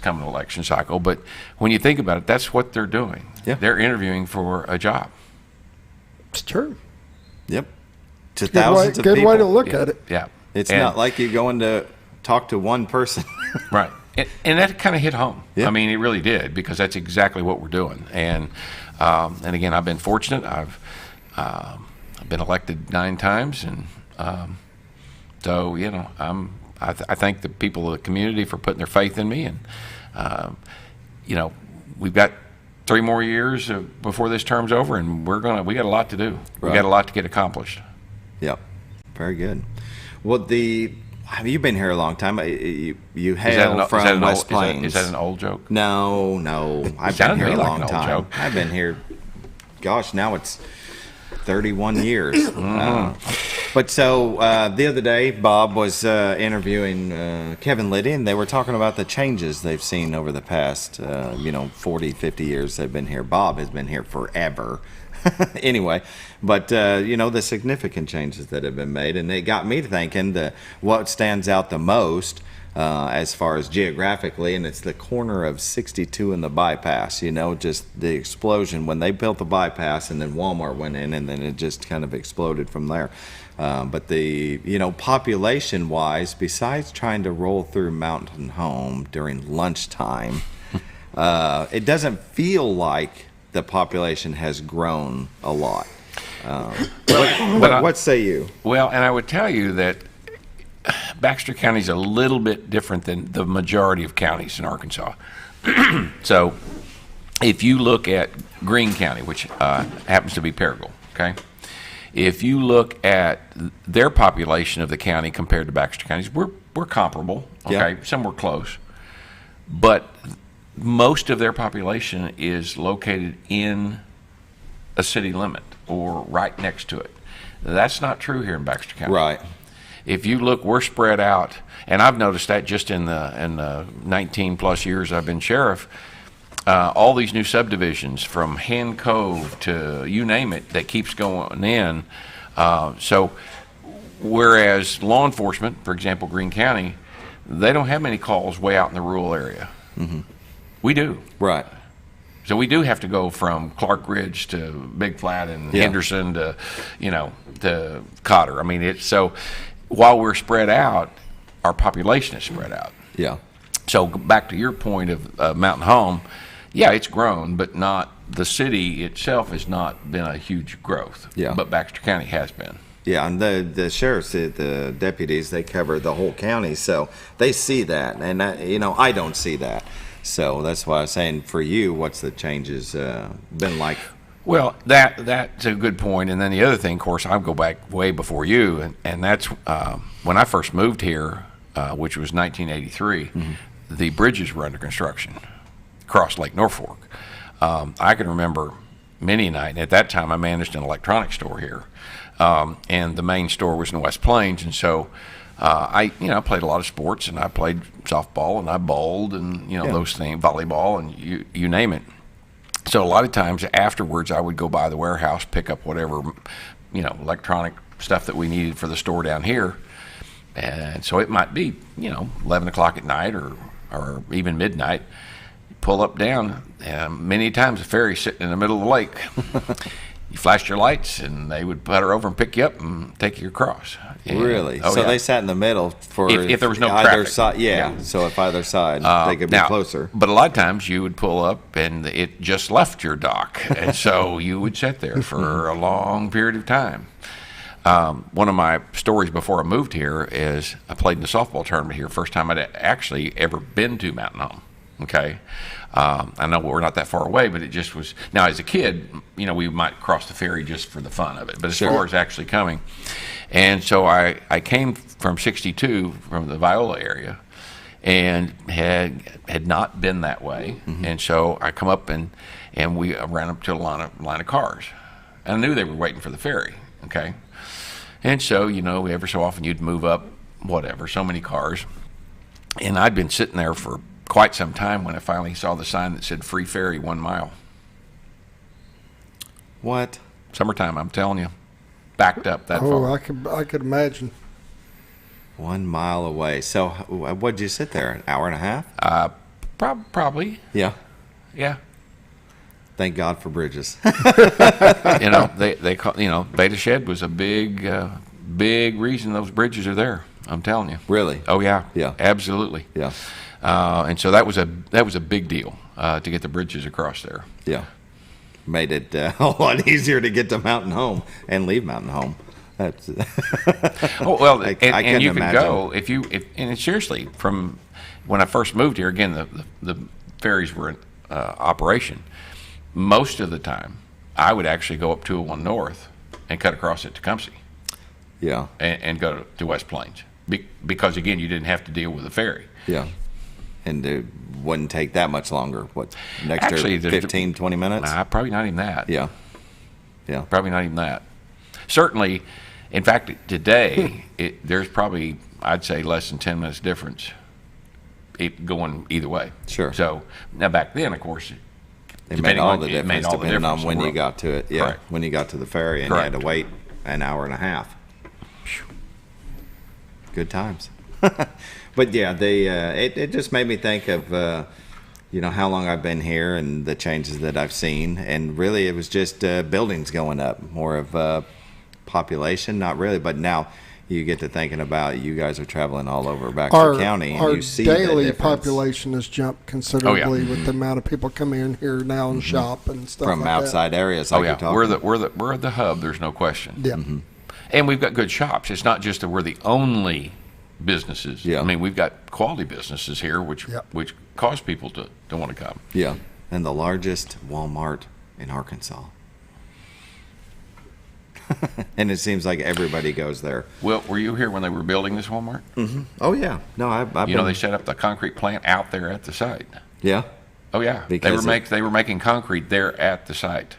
Speaker 8: coming election cycle, but when you think about it, that's what they're doing.
Speaker 2: Yeah.
Speaker 8: They're interviewing for a job.
Speaker 3: It's true.
Speaker 2: Yep. To thousands of people.
Speaker 3: Good way to look at it.
Speaker 8: Yeah.
Speaker 2: It's not like you're going to talk to one person.
Speaker 8: Right. And that kind of hit home.
Speaker 2: Yeah.
Speaker 8: I mean, it really did, because that's exactly what we're doing. And again, I've been fortunate. I've been elected 9 times, and so you know, I thank the people of the community for putting their faith in me. And you know, we've got 3 more years before this term's over, and we got a lot to do. We got a lot to get accomplished.
Speaker 2: Yep. Very good. Well, you've been here a long time. You hail from West Plains.
Speaker 8: Is that an old joke?
Speaker 2: No. I've been here a long time.
Speaker 8: Joke.
Speaker 2: I've been here, gosh, now it's 31 years. But so the other day, Bob was interviewing Kevin Liddy, and they were talking about the changes they've seen over the past, 40, 50 years they've been here. Bob has been here forever. Anyway, but the significant changes that have been made, and it got me thinking what stands out the most as far as geographically, and it's the corner of 62 and the bypass. Just the explosion when they built the bypass, and then Walmart went in, and then it just kind of exploded from there. But the population wise, besides trying to roll through Mountain Home during lunchtime, it doesn't feel like the population has grown a lot. What say you?
Speaker 8: Well, and I would tell you that Baxter County is a little bit different than the majority of counties in Arkansas. So if you look at Greene County, which happens to be Paragould, okay? If you look at their population of the county compared to Baxter counties, we're comparable. Okay, somewhere close, but most of their population is located in a city limit or right next to it. That's not true here in Baxter County.
Speaker 2: Right.
Speaker 8: If you look, we're spread out, and I've noticed that just in the 19 plus years I've been sheriff. All these new subdivisions from Hand Cove to you name it that keeps going in. So whereas law enforcement, for example, Greene County, they don't have many calls way out in the rural area.
Speaker 2: Mm-hmm.
Speaker 8: We do.
Speaker 2: Right.
Speaker 8: So we do have to go from Clark Ridge to Big Flat and Henderson to, to Cotter. I mean, so while we're spread out, our population is spread out.
Speaker 2: Yeah.
Speaker 8: So back to your point of Mountain Home, yeah, it's grown, but not the city itself has not been a huge growth.
Speaker 2: Yeah.
Speaker 8: But Baxter County has been.
Speaker 2: Yeah, and the sheriffs, the deputies, they cover the whole county, so they see that, and I don't see that. So that's why I was saying, for you, what's the changes been like?
Speaker 8: Well, that's a good point. And then the other thing, of course, I go back way before you, and that's when I first moved here, which was 1983. Mm-hmm. The bridges were under construction across Lake Norfolk. I can remember many a night, and at that time I managed an electronics store here, and the main store was in West Plains, and so I played a lot of sports, and I played softball, and I bowled, and those things, volleyball, and you name it. So a lot of times afterwards, I would go by the warehouse, pick up whatever electronic stuff that we needed for the store down here, and so it might be 11 o'clock at night or even midnight. Pull up down, and many times the ferry's sitting in the middle of the lake. You flashed your lights, and they would putter over and pick you up and take you across. And,
Speaker 2: really? So they sat in the middle for
Speaker 8: if there was no
Speaker 2: either
Speaker 8: traffic.
Speaker 2: side. Yeah. So if either side, they could be closer.
Speaker 8: But a lot of times you would pull up, and it just left your dock, and so you would sit there for a long period of time. One of my stories before I moved here is I played in the softball tournament here. First time I'd actually ever been to Mountain Home. Okay. I know we're not that far away, but it just was. Now, as a kid, we might cross the ferry just for the fun of it. But as far as actually coming, and so I came from 62 from the Viola area, and had not been that way. Mm-hmm. And so I come up and we ran up to a line of cars. And I knew they were waiting for the ferry. Okay. And so every so often you'd move up, whatever, so many cars, and I'd been sitting there for quite some time when I finally saw the sign that said free ferry 1 mile.
Speaker 2: What?
Speaker 8: Summertime, I'm telling you. Backed up that far.
Speaker 3: Oh, I could imagine.
Speaker 2: 1 mile away. So what'd you sit there, an hour and a half?
Speaker 8: Probably.
Speaker 2: Yeah.
Speaker 8: Yeah.
Speaker 2: Thank God for bridges.
Speaker 8: They call, Beta Shed was a big reason those bridges are there. I'm telling you.
Speaker 2: Really?
Speaker 8: Oh yeah.
Speaker 2: Yeah.
Speaker 8: Absolutely.
Speaker 2: Yeah.
Speaker 8: And so that was a big deal to get the bridges across there.
Speaker 2: Yeah, made it a lot easier to get to Mountain Home and leave Mountain Home. That's
Speaker 8: oh well,
Speaker 2: I
Speaker 8: and you
Speaker 2: imagine.
Speaker 8: can go and seriously, from when I first moved here. Again, the ferries were in operation. Most of the time, I would actually go up 201 North and cut across at Tecumseh.
Speaker 2: Yeah,
Speaker 8: and go to West Plains because again, you didn't have to deal with the ferry.
Speaker 2: Yeah. And it wouldn't take that much longer. What, next
Speaker 8: Actually,
Speaker 2: to 15, 20 minutes?
Speaker 8: Nah, probably not even that.
Speaker 2: Yeah. Yeah.
Speaker 8: Probably not even that. Certainly, in fact, today, there's probably, I'd say, less than 10 minutes difference going either way.
Speaker 2: Sure.
Speaker 8: So, now back then, of course,
Speaker 2: it made all the difference depending on when you got to it. Yeah.
Speaker 8: Correct.
Speaker 2: When you got to the ferry and
Speaker 8: Correct.
Speaker 2: you had to wait an hour and a half. Good times. But yeah, it just made me think of how long I've been here and the changes that I've seen, and really it was just buildings going up, more of population, not really. But now you get to thinking about you guys are traveling all over Baxter County, and you see
Speaker 3: our daily
Speaker 2: the
Speaker 3: population has jumped considerably with the amount of people coming in here now and shop and stuff
Speaker 2: from
Speaker 3: like
Speaker 2: outside
Speaker 3: that.
Speaker 2: areas. Like you're talking.
Speaker 8: We're the hub. There's no question.
Speaker 3: Yeah.
Speaker 2: Mm-hmm.
Speaker 8: And we've got good shops. It's not just that we're the only businesses.
Speaker 2: Yeah.
Speaker 8: I mean, we've got quality businesses here, which cause people to want to come.
Speaker 2: Yeah, and the largest Walmart in Arkansas. And it seems like everybody goes there.
Speaker 8: Well, were you here when they were building this Walmart?
Speaker 2: Mm-hmm. Oh, yeah. No, I've
Speaker 8: You know, they set up the concrete plant out there at the site.
Speaker 2: Yeah?
Speaker 8: Oh, yeah. They were making concrete there at the site.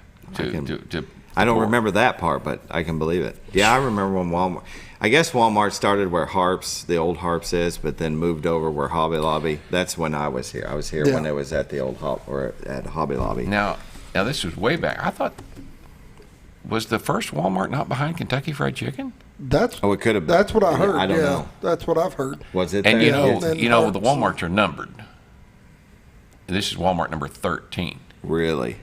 Speaker 2: I don't remember that part, but I can believe it. Yeah, I remember when Walmart started where the old Harps is, but then moved over where Hobby Lobby. That's when I was here. I was here when it was at the old at Hobby Lobby.
Speaker 8: Now this was way back. I thought, was the first Walmart not behind Kentucky Fried Chicken?
Speaker 2: It could have been.
Speaker 3: That's what I heard.
Speaker 2: I don't know.
Speaker 3: That's what I've heard.
Speaker 2: Was it?
Speaker 8: And
Speaker 2: there?
Speaker 8: you know the Walmarts are numbered. This is Walmart number 13.
Speaker 2: Really?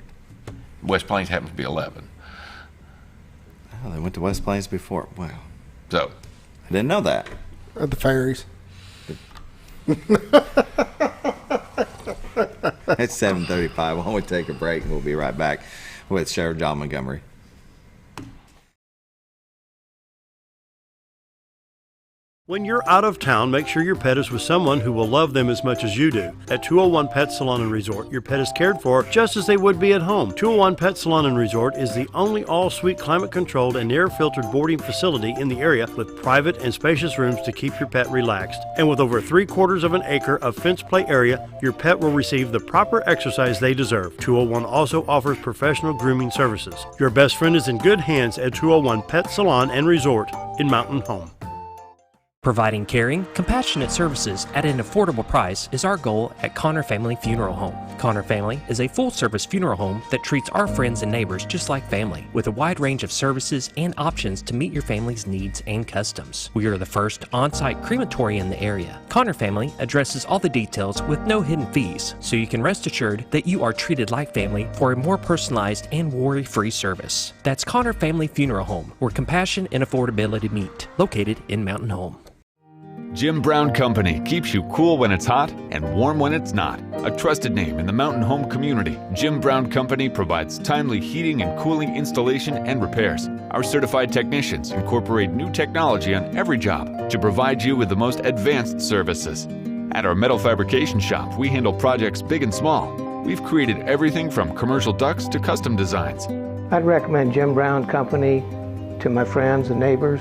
Speaker 8: West Plains happens to be 11.
Speaker 2: Oh, they went to West Plains before. Wow.
Speaker 8: So
Speaker 2: I didn't know that.
Speaker 3: At the ferries.
Speaker 2: It's 7:35. Why don't we take a break and we'll be right back with Sheriff John Montgomery.
Speaker 11: When you're out of town, make sure your pet is with someone who will love them as much as you do. At 201 Pet Salon and Resort, your pet is cared for just as they would be at home. 201 Pet Salon and Resort is the only all-suite climate-controlled and air-filtered boarding facility in the area with private and spacious rooms to keep your pet relaxed. And with over 3/4 of an acre of fenced play area, your pet will receive the proper exercise they deserve. 201 also offers professional grooming services. Your best friend is in good hands at 201 Pet Salon and Resort in Mountain Home.
Speaker 1: Providing caring, compassionate services at an affordable price is our goal at Connor Family Funeral Home. Connor Family is a full-service funeral home that treats our friends and neighbors just like family, with a wide range of services and options to meet your family's needs and customs. We are the first on-site crematory in the area. Connor Family addresses all the details with no hidden fees, so you can rest assured that you are treated like family for a more personalized and worry-free service. That's Connor Family Funeral Home, where compassion and affordability meet, located in Mountain Home.
Speaker 12: Jim Brown Company keeps you cool when it's hot and warm when it's not. A trusted name in the mountain home community, Jim Brown Company provides timely heating and cooling installation and repairs. Our certified technicians incorporate new technology on every job to provide you with the most advanced services. At our metal fabrication shop, we handle projects big and small. We've created everything from commercial ducts to custom designs.
Speaker 13: I'd recommend Jim Brown Company to my friends and neighbors.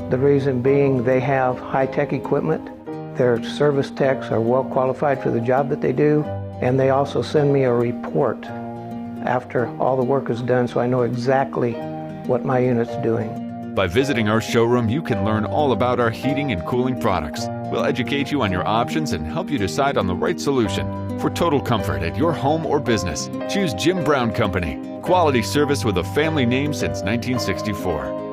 Speaker 13: The reason being they have high-tech equipment, their service techs are well qualified for the job that they do, and they also send me a report after all the work is done so I know exactly what my unit's doing.
Speaker 12: By visiting our showroom, you can learn all about our heating and cooling products. We'll educate you on your options and help you decide on the right solution. For total comfort at your home or business, choose Jim Brown Company. Quality service with a family name since 1964.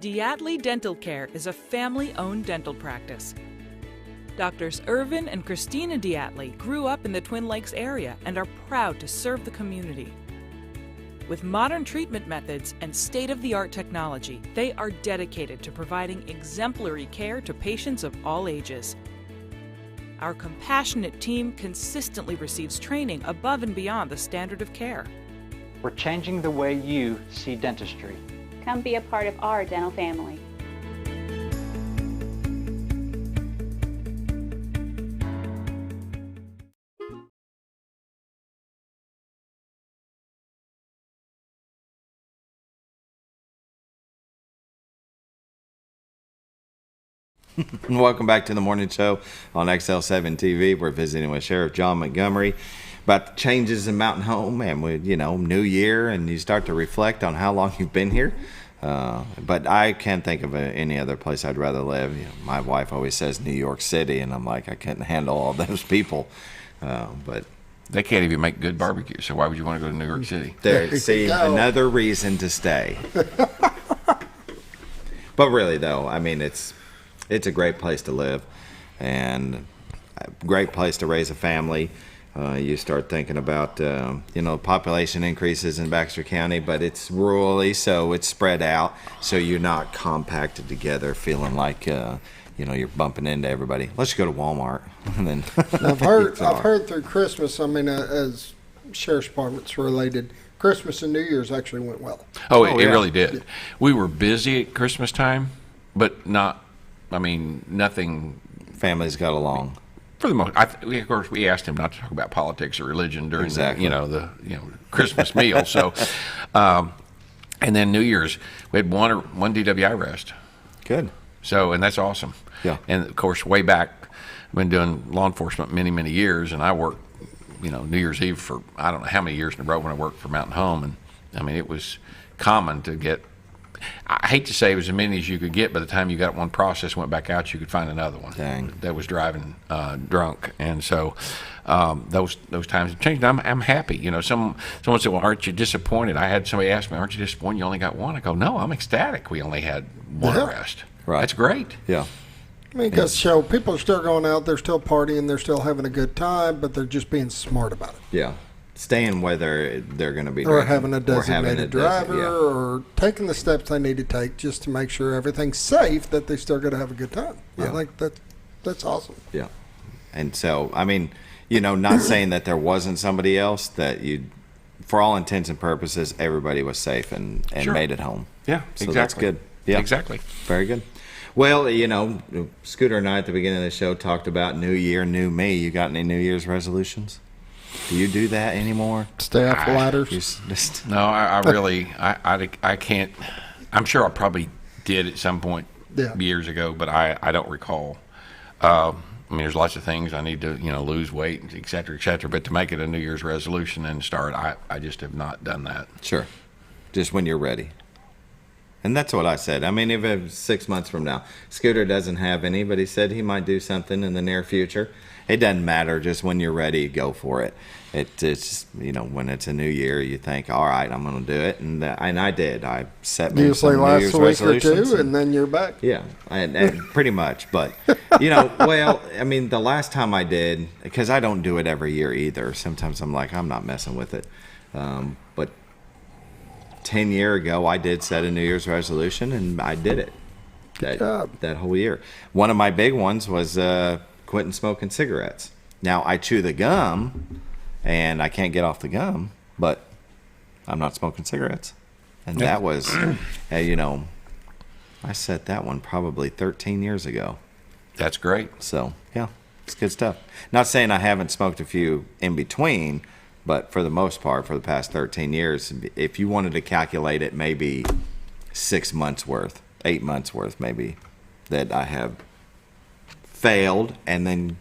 Speaker 14: Diatley Dental Care is a family-owned dental practice. Doctors Irvin and Christina Diatley grew up in the Twin Lakes area and are proud to serve the community. With modern treatment methods and state-of-the-art technology, they are dedicated to providing exemplary care to patients of all ages. Our compassionate team consistently receives training above and beyond the standard of care.
Speaker 15: We're changing the way you see dentistry.
Speaker 16: Come be a part of our dental family.
Speaker 2: Welcome back to the morning show on XL7-TV. We're visiting with Sheriff John Montgomery about the changes in Mountain Home, and new year, and you start to reflect on how long you've been here. But I can't think of any other place I'd rather live. My wife always says New York City, and I'm like, I couldn't handle all those people. But
Speaker 8: they can't even make good barbecue, so why would you want to go to New York City?
Speaker 2: See, another reason to stay. But really, though, I mean, it's a great place to live, and a great place to raise a family. You start thinking about, population increases in Baxter County, but it's rurally, so it's spread out, so you're not compacted together, feeling like, you're bumping into everybody. Let's go to Walmart. And then
Speaker 3: I've heard through Christmas, as Sheriff's Department's related, Christmas and New Year's actually went well.
Speaker 8: It really did. We were busy at Christmas time, but nothing.
Speaker 2: Families got along.
Speaker 8: For the most, of course, we asked him not to talk about politics or religion during the Christmas meal. So, and then New Year's, we had one DWI arrest.
Speaker 2: Good.
Speaker 8: So, and that's awesome.
Speaker 2: Yeah.
Speaker 8: And of course, way back, I've been doing law enforcement many years, and I worked, New Year's Eve for I don't know how many years in a row when I worked for Mountain Home, and I mean it was common to get. I hate to say it was as many as you could get. By the time you got one process, went back out, you could find another one.
Speaker 2: Dang.
Speaker 8: That was driving drunk, and so those times have changed. I'm happy. Someone said, "Well, aren't you disappointed?" I had somebody ask me, "Aren't you disappointed you only got one?" I go, "No, I'm ecstatic. We only had one arrest.
Speaker 2: Right.
Speaker 8: That's great."
Speaker 2: Yeah.
Speaker 3: I mean, because people are still going out, they're still partying, they're still having a good time, but they're just being smart about it.
Speaker 2: Yeah. Staying whether they're going to be
Speaker 3: or
Speaker 2: drinking,
Speaker 3: having a designated driver, or taking the steps they need to take just to make sure everything's safe, that they still got to have a good time.
Speaker 2: Yeah.
Speaker 3: I think that's awesome.
Speaker 2: Yeah. And so, I mean, not saying that there wasn't somebody else, that for all intents and purposes, everybody was safe and
Speaker 8: Sure.
Speaker 2: made it home.
Speaker 8: Yeah,
Speaker 2: so
Speaker 8: exactly.
Speaker 2: That's good. Yeah,
Speaker 8: exactly.
Speaker 2: Very good. Well, Scooter and I at the beginning of the show talked about New Year, New Me. You got any New Year's resolutions? Do you do that anymore?
Speaker 3: Stay off the ladders?
Speaker 8: No, I really, I can't. I'm sure I probably did at some point years ago, but I don't recall. I mean, there's lots of things I need to, lose weight, et cetera, but to make it a New Year's resolution and start, I just have not done that.
Speaker 2: Sure. Just when you're ready. And that's what I said. I mean, if it's 6 months from now, Scooter doesn't have any, but he said he might do something in the near future. It doesn't matter. Just when you're ready, go for it. It's when it's a new year, you think, all right, I'm going to do it. And I did. I set me some New Year's resolutions.
Speaker 3: and then you're back.
Speaker 2: Yeah, and pretty much. But, well, I mean, the last time I did, because I don't do it every year either. Sometimes I'm like, I'm not messing with it. But 10 years ago, I did set a New Year's resolution, and I did it that whole year. One of my big ones was quitting smoking cigarettes. Now, I chew the gum, and I can't get off the gum, but I'm not smoking cigarettes. And that was, I set that one probably 13 years ago.
Speaker 8: That's great.
Speaker 2: So, yeah, it's good stuff. Not saying I haven't smoked a few in between, but for the most part, for the past 13 years, if you wanted to calculate it, maybe 6 months worth, 8 months worth maybe, that I have failed and then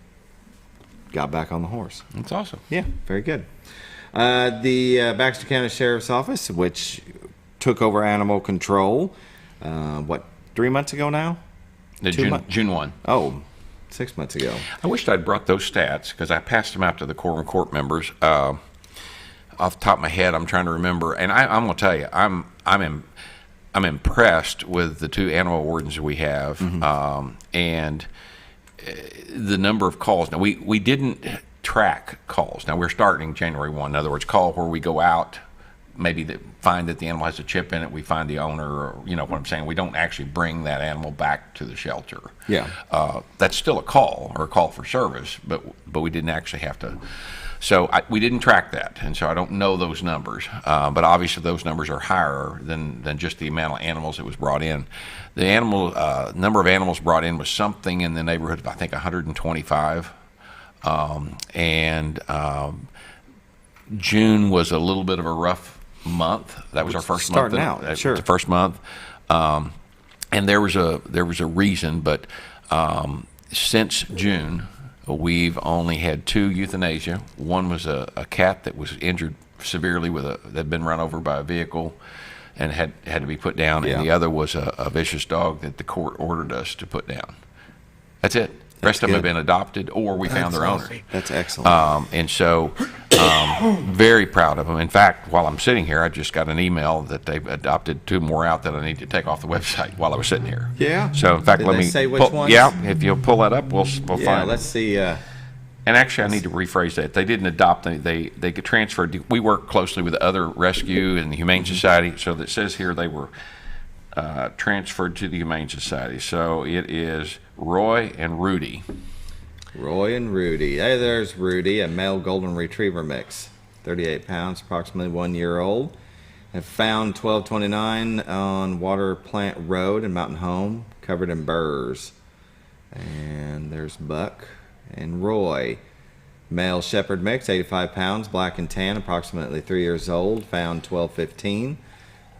Speaker 2: got back on the horse.
Speaker 8: That's awesome.
Speaker 2: Yeah, very good. The Baxter County Sheriff's Office, which took over animal control, 3 months ago now?
Speaker 8: June 1.
Speaker 2: Oh, 6 months ago.
Speaker 8: I wished I'd brought those stats because I passed them out to the quorum court members. Off the top of my head, I'm trying to remember, and I'm going to tell you, I'm impressed with the two animal wardens we have, and the number of calls. Now, we didn't track calls. Now, we're starting January 1. In other words, call where we go out, maybe find that the animal has a chip in it, we find the owner, or what I'm saying. We don't actually bring that animal back to the shelter.
Speaker 2: Yeah.
Speaker 8: That's still a call, or a call for service, but we didn't actually have to. So we didn't track that, and so I don't know those numbers. But obviously those numbers are higher than just the amount of animals that was brought in. The number of animals brought in was something in the neighborhood of, I think, 125. June was a little bit of a rough month. That was our first month.
Speaker 2: Starting out, sure.
Speaker 8: The first month. And there was a reason, but since June, we've only had 2 euthanasia. One was a cat that was injured severely that had been run over by a vehicle and had to be put down, and the other was a vicious dog that the court ordered us to put down. That's it. The rest of them have been adopted, or we found their owners.
Speaker 2: That's excellent.
Speaker 8: And so, very proud of them. In fact, while I'm sitting here, I just got an email that they've adopted 2 more out that I need to take off the website while I was sitting here.
Speaker 2: Yeah.
Speaker 8: So, in fact,
Speaker 2: Did
Speaker 8: let
Speaker 2: they
Speaker 8: me
Speaker 2: say which ones?
Speaker 8: Yeah, if you'll pull that up, we'll find.
Speaker 2: Yeah, let's see.
Speaker 8: And actually, I need to rephrase that. They didn't adopt; they get transferred. We work closely with other rescue and the Humane Society. So that says here they were transferred to the Humane Society. So it is Roy and Rudy.
Speaker 2: Roy and Rudy. Hey, there's Rudy, a male golden retriever mix, 38 pounds, approximately 1 year old. And found 1229 on Water Plant Road in Mountain Home, covered in burrs. And there's Buck, and Roy. Male shepherd mix, 85 pounds, black and tan, approximately 3 years old, found 1215.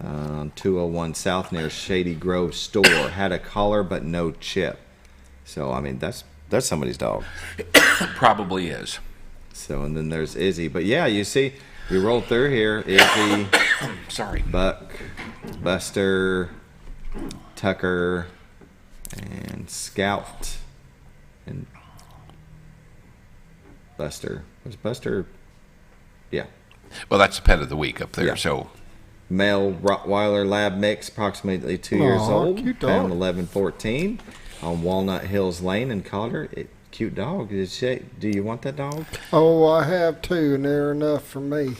Speaker 2: 201 South near Shady Grove store. Had a collar but no chip. So, I mean, that's somebody's dog.
Speaker 8: Probably is.
Speaker 2: So, and then there's Izzy. But yeah, you see, we rolled through here. Izzy,
Speaker 8: sorry,
Speaker 2: Buck, Buster, Tucker, and Scout, and Buster. Was Buster? Yeah.
Speaker 8: Well, that's the pet of the week up there.
Speaker 2: Yeah.
Speaker 8: So,
Speaker 2: male Rottweiler lab mix, approximately 2 years old,
Speaker 3: cute
Speaker 2: found
Speaker 3: dog.
Speaker 2: 1114 on Walnut Hills Lane in Cotter. Cute dog. Do you want that dog?
Speaker 3: Oh, I have 2, and they're enough for me.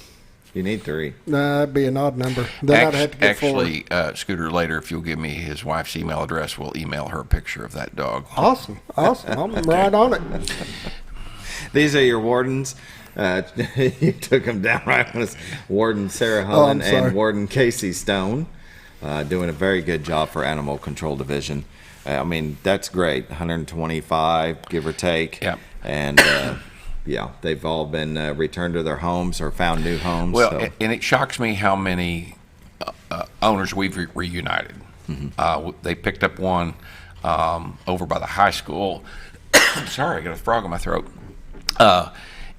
Speaker 2: You need 3.
Speaker 3: Nah, that'd be an odd number. Then I'd have to get 4.
Speaker 8: actually, Scooter, later, if you'll give me his wife's email address, we'll email her a picture of that dog.
Speaker 3: Awesome. I'm right on it.
Speaker 2: These are your wardens. You took them down right on us. Warden Sarah Hullen and Warden Casey Stone, doing a very good job for Animal Control Division. I mean, that's great. 125, give or take.
Speaker 8: Yeah.
Speaker 2: And yeah, they've all been returned to their homes or found new homes.
Speaker 8: Well,
Speaker 2: so.
Speaker 8: and it shocks me how many owners we've reunited. Mm-hmm. They picked up one over by the high school. Sorry, I got a frog in my throat.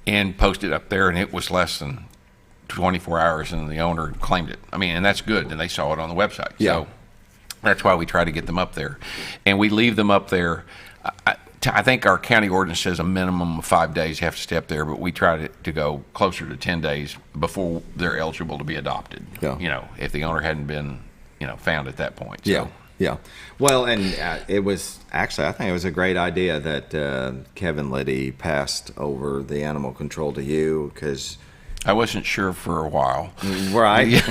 Speaker 8: And posted up there, and it was less than 24 hours, and the owner claimed it. I mean, and that's good, and they saw it on the website.
Speaker 2: Yeah.
Speaker 8: So that's why we try to get them up there. And we leave them up there. I think our county ordinance says a minimum of 5 days you have to stay up there, but we try to go closer to 10 days before they're eligible to be adopted.
Speaker 2: Yeah.
Speaker 8: You know, if the owner hadn't been, found at that point. So.
Speaker 2: Yeah. Yeah. Well, and it was actually, I think it was a great idea that Kevin Liddy passed over the animal control to you, because
Speaker 8: I wasn't sure for a while.
Speaker 2: Right.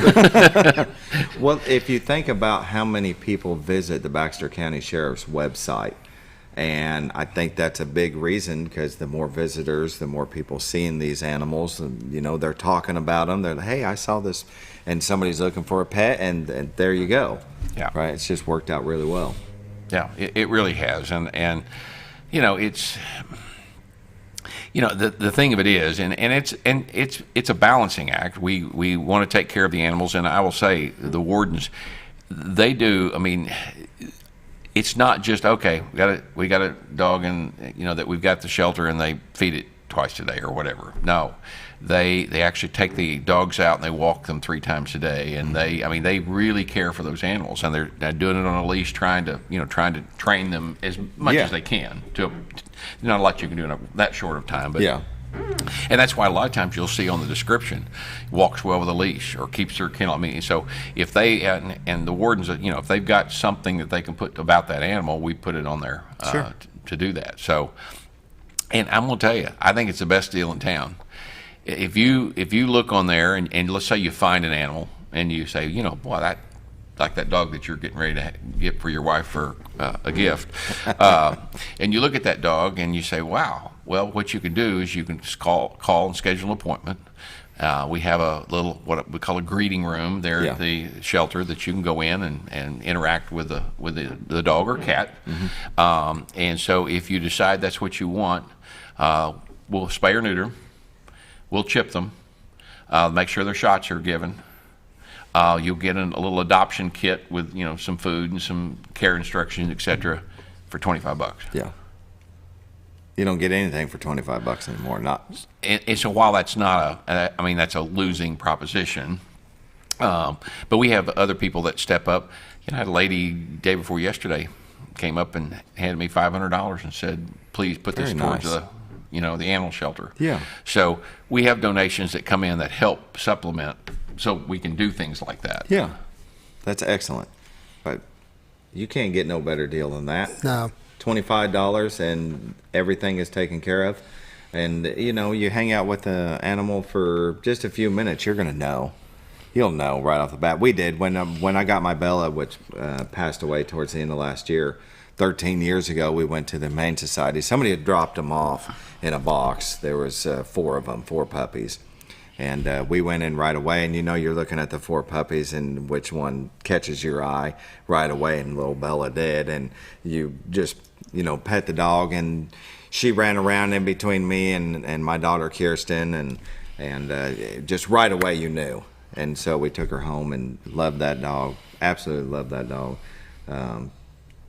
Speaker 2: Well, if you think about how many people visit the Baxter County Sheriff's website, and I think that's a big reason, because the more visitors, the more people seeing these animals, and, they're talking about them. They're like, hey, I saw this, and somebody's looking for a pet, and there you go.
Speaker 8: Yeah.
Speaker 2: Right. It's just worked out really well.
Speaker 8: Yeah, it really has, and it's the thing of it is, and it's a balancing act. We want to take care of the animals, and I will say the wardens, they do. I mean, it's not just okay. We got a dog, and that we've got the shelter, and they feed it twice a day or whatever. No, they actually take the dogs out and they walk them 3 times a day, and they really care for those animals, and they're doing it on a leash, trying to train them as much as they can. Not a lot you can do in that short of time, but
Speaker 2: yeah.
Speaker 8: And that's why a lot of times you'll see on the description, walks well with a leash or keeps her kennel. I mean, so if they and the wardens, if they've got something that they can put about that animal, we put it on there to do that. So, and I'm going to tell you, I think it's the best deal in town. If you look on there and let's say you find an animal and you say, boy, that like that dog that you're getting ready to get for your wife for a gift, and you look at that dog and you say, wow. Well, what you can do is you can just call and schedule an appointment. We have a little, what we call a greeting room there at the shelter that you can go in and interact with the dog or cat. Mm-hmm. And so if you decide that's what you want, we'll spay or neuter. We'll chip them, make sure their shots are given. You'll get a little adoption kit with some food and some care instructions, etc., for $25.
Speaker 2: Yeah. You don't get anything for $25 anymore. Not.
Speaker 8: And so while that's not that's a losing proposition. But we have other people that step up. I had a lady day before yesterday came up and handed me $500 and said, "Please put this towards the animal shelter."
Speaker 2: Yeah.
Speaker 8: So we have donations that come in that help supplement, so we can do things like that.
Speaker 2: Yeah, that's excellent. But you can't get no better deal than that.
Speaker 3: No.
Speaker 2: $25 and everything is taken care of. And you hang out with the animal for just a few minutes, you're gonna know. You'll know right off the bat. We did when I got my Bella, which passed away towards the end of last year. 13 years ago, we went to the Humane Society. Somebody had dropped them off in a box. There was 4 of them, 4 puppies. And we went in right away, and you're looking at the 4 puppies and which one catches your eye right away, and little Bella did. And you just, pet the dog, and she ran around in between me and my daughter Kirsten, and just right away you knew. And so we took her home and loved that dog. Absolutely loved that dog.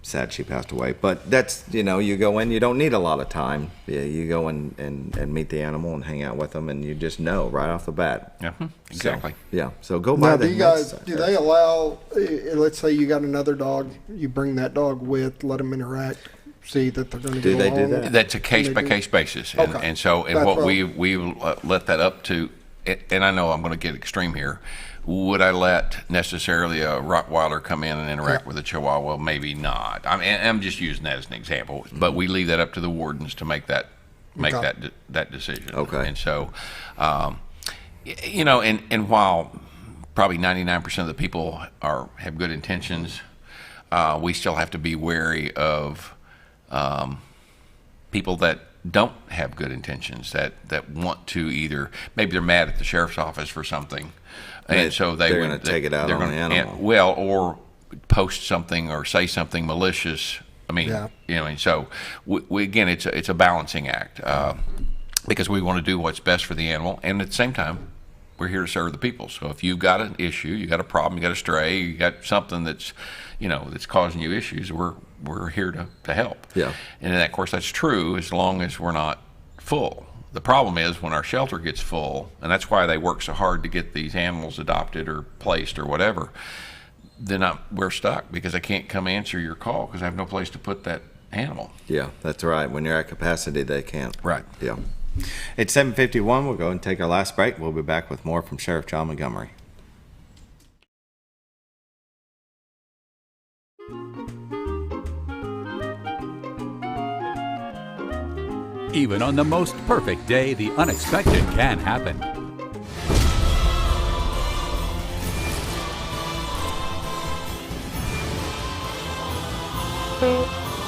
Speaker 2: Sad she passed away. But that's, you go in, you don't need a lot of time. Yeah, you go in and meet the animal and hang out with them, and you just know right off the bat.
Speaker 8: Yeah, exactly.
Speaker 2: So go by
Speaker 3: now, do they allow, let's say you got another dog, you bring that dog with, let them interact, see that they're going to get along?
Speaker 2: Do that?
Speaker 8: That's a case-by-case basis. And so what we let that up to, and I know I'm going to get extreme here, would I let necessarily a Rottweiler come in and interact with a Chihuahua? Maybe not. I'm just using that as an example. But we leave that up to the wardens to make that decision.
Speaker 2: Okay.
Speaker 8: And so, and while probably 99% of the people have good intentions, we still have to be wary of people that don't have good intentions, that want to either, maybe they're mad at the sheriff's office for something, and so they're
Speaker 2: going to take it out on the animal.
Speaker 8: Or post something or say something malicious. I mean, and so we again, it's a balancing act because we want to do what's best for the animal, and at the same time, we're here to serve the people. So if you've got an issue, you got a problem, you got a stray, you got something that's, that's causing you issues, we're here to help.
Speaker 2: Yeah.
Speaker 8: And of course, that's true as long as we're not full. The problem is when our shelter gets full, and that's why they work so hard to get these animals adopted or placed or whatever. Then we're stuck because I can't come answer your call because I have no place to put that animal.
Speaker 2: Yeah, that's right. When you're at capacity, they can't.
Speaker 8: Right.
Speaker 2: Yeah. It's 7:51. We'll go and take our last break. We'll be back with more from Sheriff John Montgomery.
Speaker 17: Even on the most perfect day, the unexpected can happen.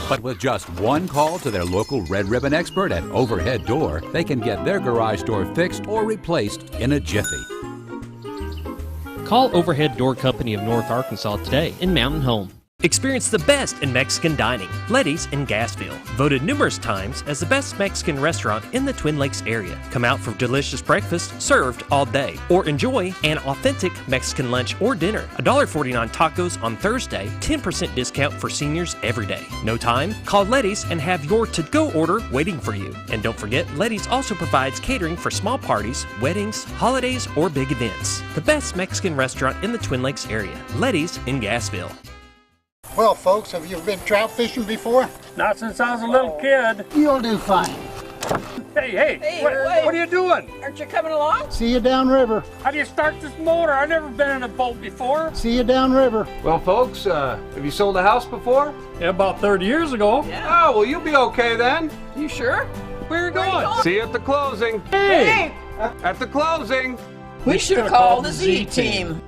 Speaker 17: But with just one call to their local Red Ribbon expert at Overhead Door, they can get their garage door fixed or replaced in a jiffy.
Speaker 1: Call Overhead Door Company of North Arkansas today in Mountain Home. Experience the best in Mexican dining. Letty's in Gassville. Voted numerous times as the best Mexican restaurant in the Twin Lakes area. Come out for delicious breakfast served all day. Or enjoy an authentic Mexican lunch or dinner. $1.49 tacos on Thursday. 10% discount for seniors every day. No time? Call Letty's and have your to-go order waiting for you. And don't forget, Letty's also provides catering for small parties, weddings, holidays, or big events. The best Mexican restaurant in the Twin Lakes area. Letty's in Gassville.
Speaker 18: Well, folks, have you been trout fishing before?
Speaker 4: Not since I was a little kid.
Speaker 18: You'll do fine.
Speaker 4: Hey, what are you doing?
Speaker 5: Aren't you coming along?
Speaker 18: See you downriver.
Speaker 4: How do you start this motor? I've never been in a boat before.
Speaker 18: See you downriver.
Speaker 7: Well, folks, have you sold a house before?
Speaker 4: Yeah, about 30 years ago.
Speaker 7: Yeah. Oh, well, you'll be okay then.
Speaker 5: You sure?
Speaker 4: Where are you going?
Speaker 7: See you at the closing.
Speaker 4: Hey!
Speaker 7: At the closing.
Speaker 5: We should have called the Z-Team.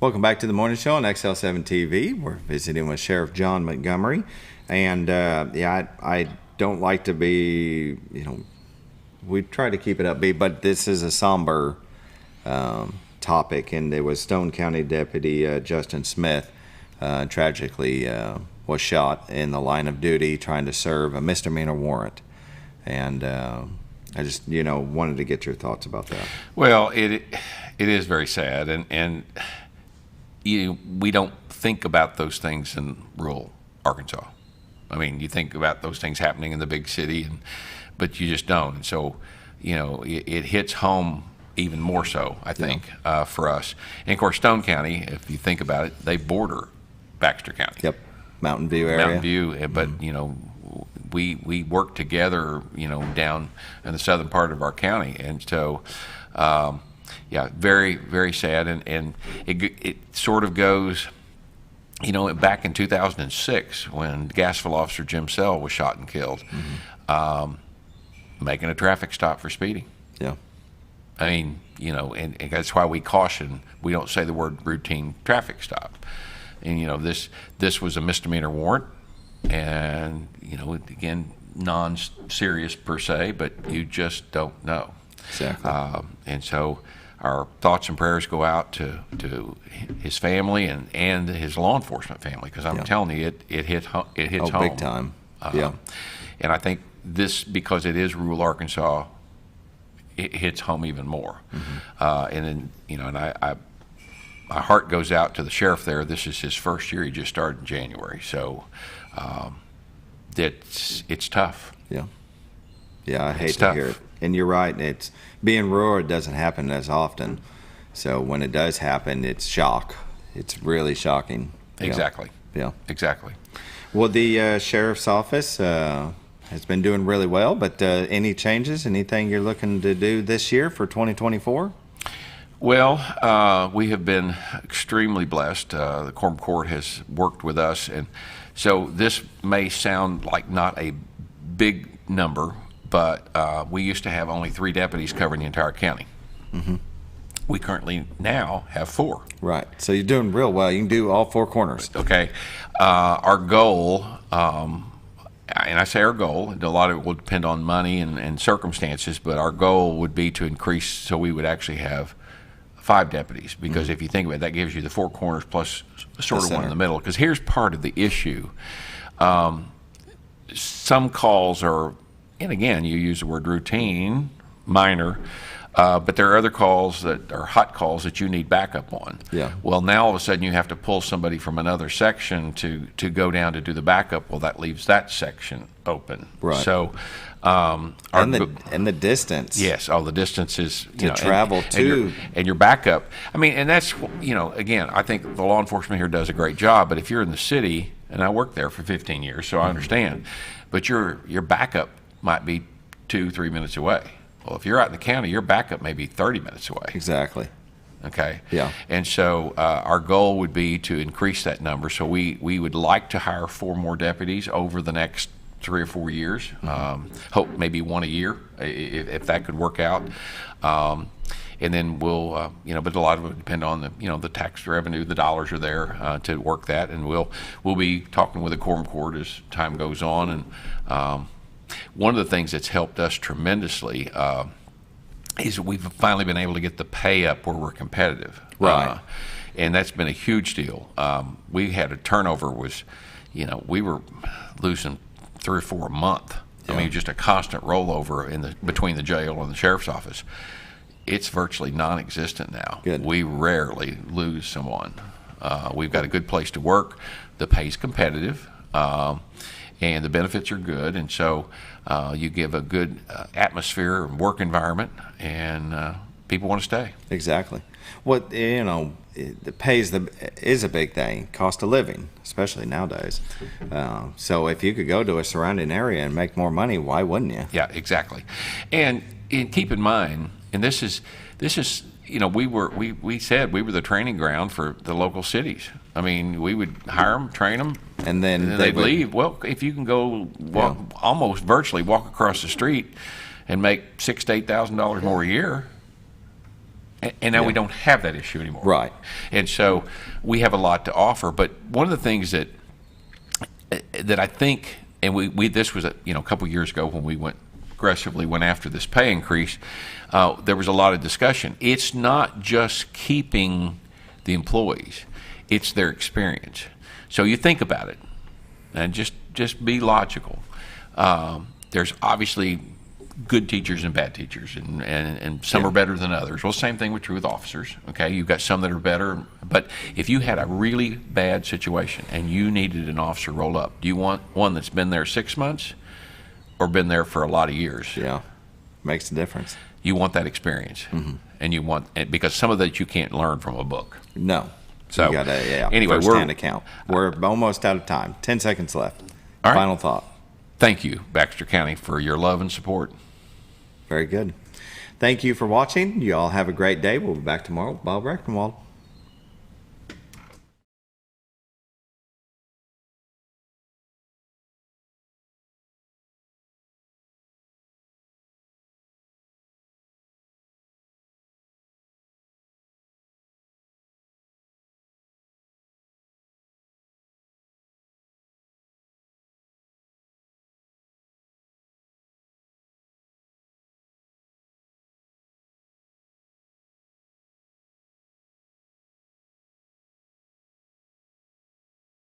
Speaker 2: Welcome back to the morning show on XL7-TV. We're visiting with Sheriff John Montgomery, and I don't like to be, we try to keep it upbeat, but this is a somber topic, and it was Stone County Deputy Justin Smith tragically was shot in the line of duty trying to serve a misdemeanor warrant, and I just wanted to get your thoughts about that.
Speaker 8: Well, it is very sad, and we don't think about those things in rural Arkansas. I mean, you think about those things happening in the big city, but you just don't. And so, it hits home even more so, I think, for us. And of course, Stone County, if you think about it, they border Baxter County.
Speaker 2: Yep, Mountain View area.
Speaker 8: Mountain View, but we work together, down in the southern part of our county, and so. Yeah, very, very sad, and it sort of goes, back in 2006 when Gassville officer Jim Sell was shot and killed, making a traffic stop for speeding.
Speaker 2: Yeah.
Speaker 8: I mean, you know, and that's why we caution. We don't say the word routine traffic stop. And you know, this was a misdemeanor warrant, and you know, again, non-serious per se, but you just don't know.
Speaker 2: Exactly.
Speaker 8: And so our thoughts and prayers go out to his family and his law enforcement family, because I'm telling you, it hits home.
Speaker 2: Big time.
Speaker 8: And I think this, because it is rural Arkansas, it hits home even more. And then, you know, and my heart goes out to the sheriff there. This is his first year. He just started in January, so it's tough.
Speaker 2: Yeah, I hate to hear it. And you're right. It's being rural, it doesn't happen as often. So when it does happen, it's shock. It's really shocking.
Speaker 8: Exactly.
Speaker 2: Yeah.
Speaker 8: Exactly.
Speaker 2: Well, the sheriff's office has been doing really well, but any changes, anything you're looking to do this year for 2024?
Speaker 8: Well, we have been extremely blessed. The Quorum Court has worked with us, and so this may sound like not a big number, but we used to have only 3 deputies covering the entire county. We currently now have 4.
Speaker 2: Right. So you're doing real well. You can do all 4 corners.
Speaker 8: Okay. Our goal, and I say our goal, a lot of it will depend on money and circumstances, but our goal would be to increase so we would actually have 5 deputies, because if you think about it, that gives you the 4 corners plus sort of one in the middle. Because here's part of the issue. Some calls are, and again, you use the word routine, minor, but there are other calls that are hot calls that you need backup on. Well, now all of a sudden you have to pull somebody from another section to go down to do the backup. Well, that leaves that section open.
Speaker 2: Right.
Speaker 8: So,
Speaker 2: and the distance.
Speaker 8: Yes. Oh, the distance is
Speaker 2: to travel
Speaker 8: and your backup. I mean, and that's, you know, again, I think the law enforcement here does a great job. But if you're in the city, and I worked there for 15 years, so I understand. But your backup might be 2-3 minutes away. Well, if you're out in the county, your backup may be 30 minutes away.
Speaker 2: Exactly.
Speaker 8: Okay.
Speaker 2: Yeah.
Speaker 8: And so our goal would be to increase that number. So we would like to hire 4 more deputies over the next 3 or 4 years. Hope maybe 1 a year, if that could work out. And then we'll, you know, but a lot of it would depend on the, you know, the tax revenue, the dollars are there to work that, and we'll be talking with the Quorum Court as time goes on. And one of the things that's helped us tremendously is we've finally been able to get the pay up where we're competitive.
Speaker 2: Right.
Speaker 8: And that's been a huge deal. We had a turnover was, you know, we were losing 3 or 4 a month. I mean, just a constant rollover between the jail and the sheriff's office. It's virtually non-existent now.
Speaker 2: Good.
Speaker 8: We rarely lose someone. We've got a good place to work. The pay's competitive, and the benefits are good. And so you give a good atmosphere and work environment, and people want to stay.
Speaker 2: Exactly. What, you know, the pay is a big thing. Cost of living, especially nowadays. So if you could go to a surrounding area and make more money, why wouldn't you?
Speaker 8: Yeah, exactly. And keep in mind, and this is, you know, we said we were the training ground for the local cities. I mean, we would hire them, train them,
Speaker 2: and then
Speaker 8: they'd leave. Well, if you can go almost virtually walk across the street and make $6,000 to $8,000 more a year, and now we don't have that issue anymore.
Speaker 2: Right.
Speaker 8: And so we have a lot to offer. But one of the things that I think, and we this was a couple years ago when we aggressively went after this pay increase, there was a lot of discussion. It's not just keeping the employees, it's their experience. So you think about it, and just be logical. There's obviously good teachers and bad teachers, and some are better than others. Well, same thing true with officers. Okay, you've got some that are better, but if you had a really bad situation and you needed an officer roll up, do you want one that's been there 6 months or been there for a lot of years?
Speaker 2: Yeah, makes a difference.
Speaker 8: You want that experience, and you want, because some of that you can't learn from a book.
Speaker 2: No.
Speaker 8: So
Speaker 2: you got
Speaker 8: anyway,
Speaker 2: first-hand account. We're almost out of time. 10 seconds left.
Speaker 8: All right.
Speaker 2: Final thought.
Speaker 8: Thank you, Baxter County, for your love and support.
Speaker 2: Very good. Thank you for watching. You all have a great day. We'll be back tomorrow. Bob Rechtenwald.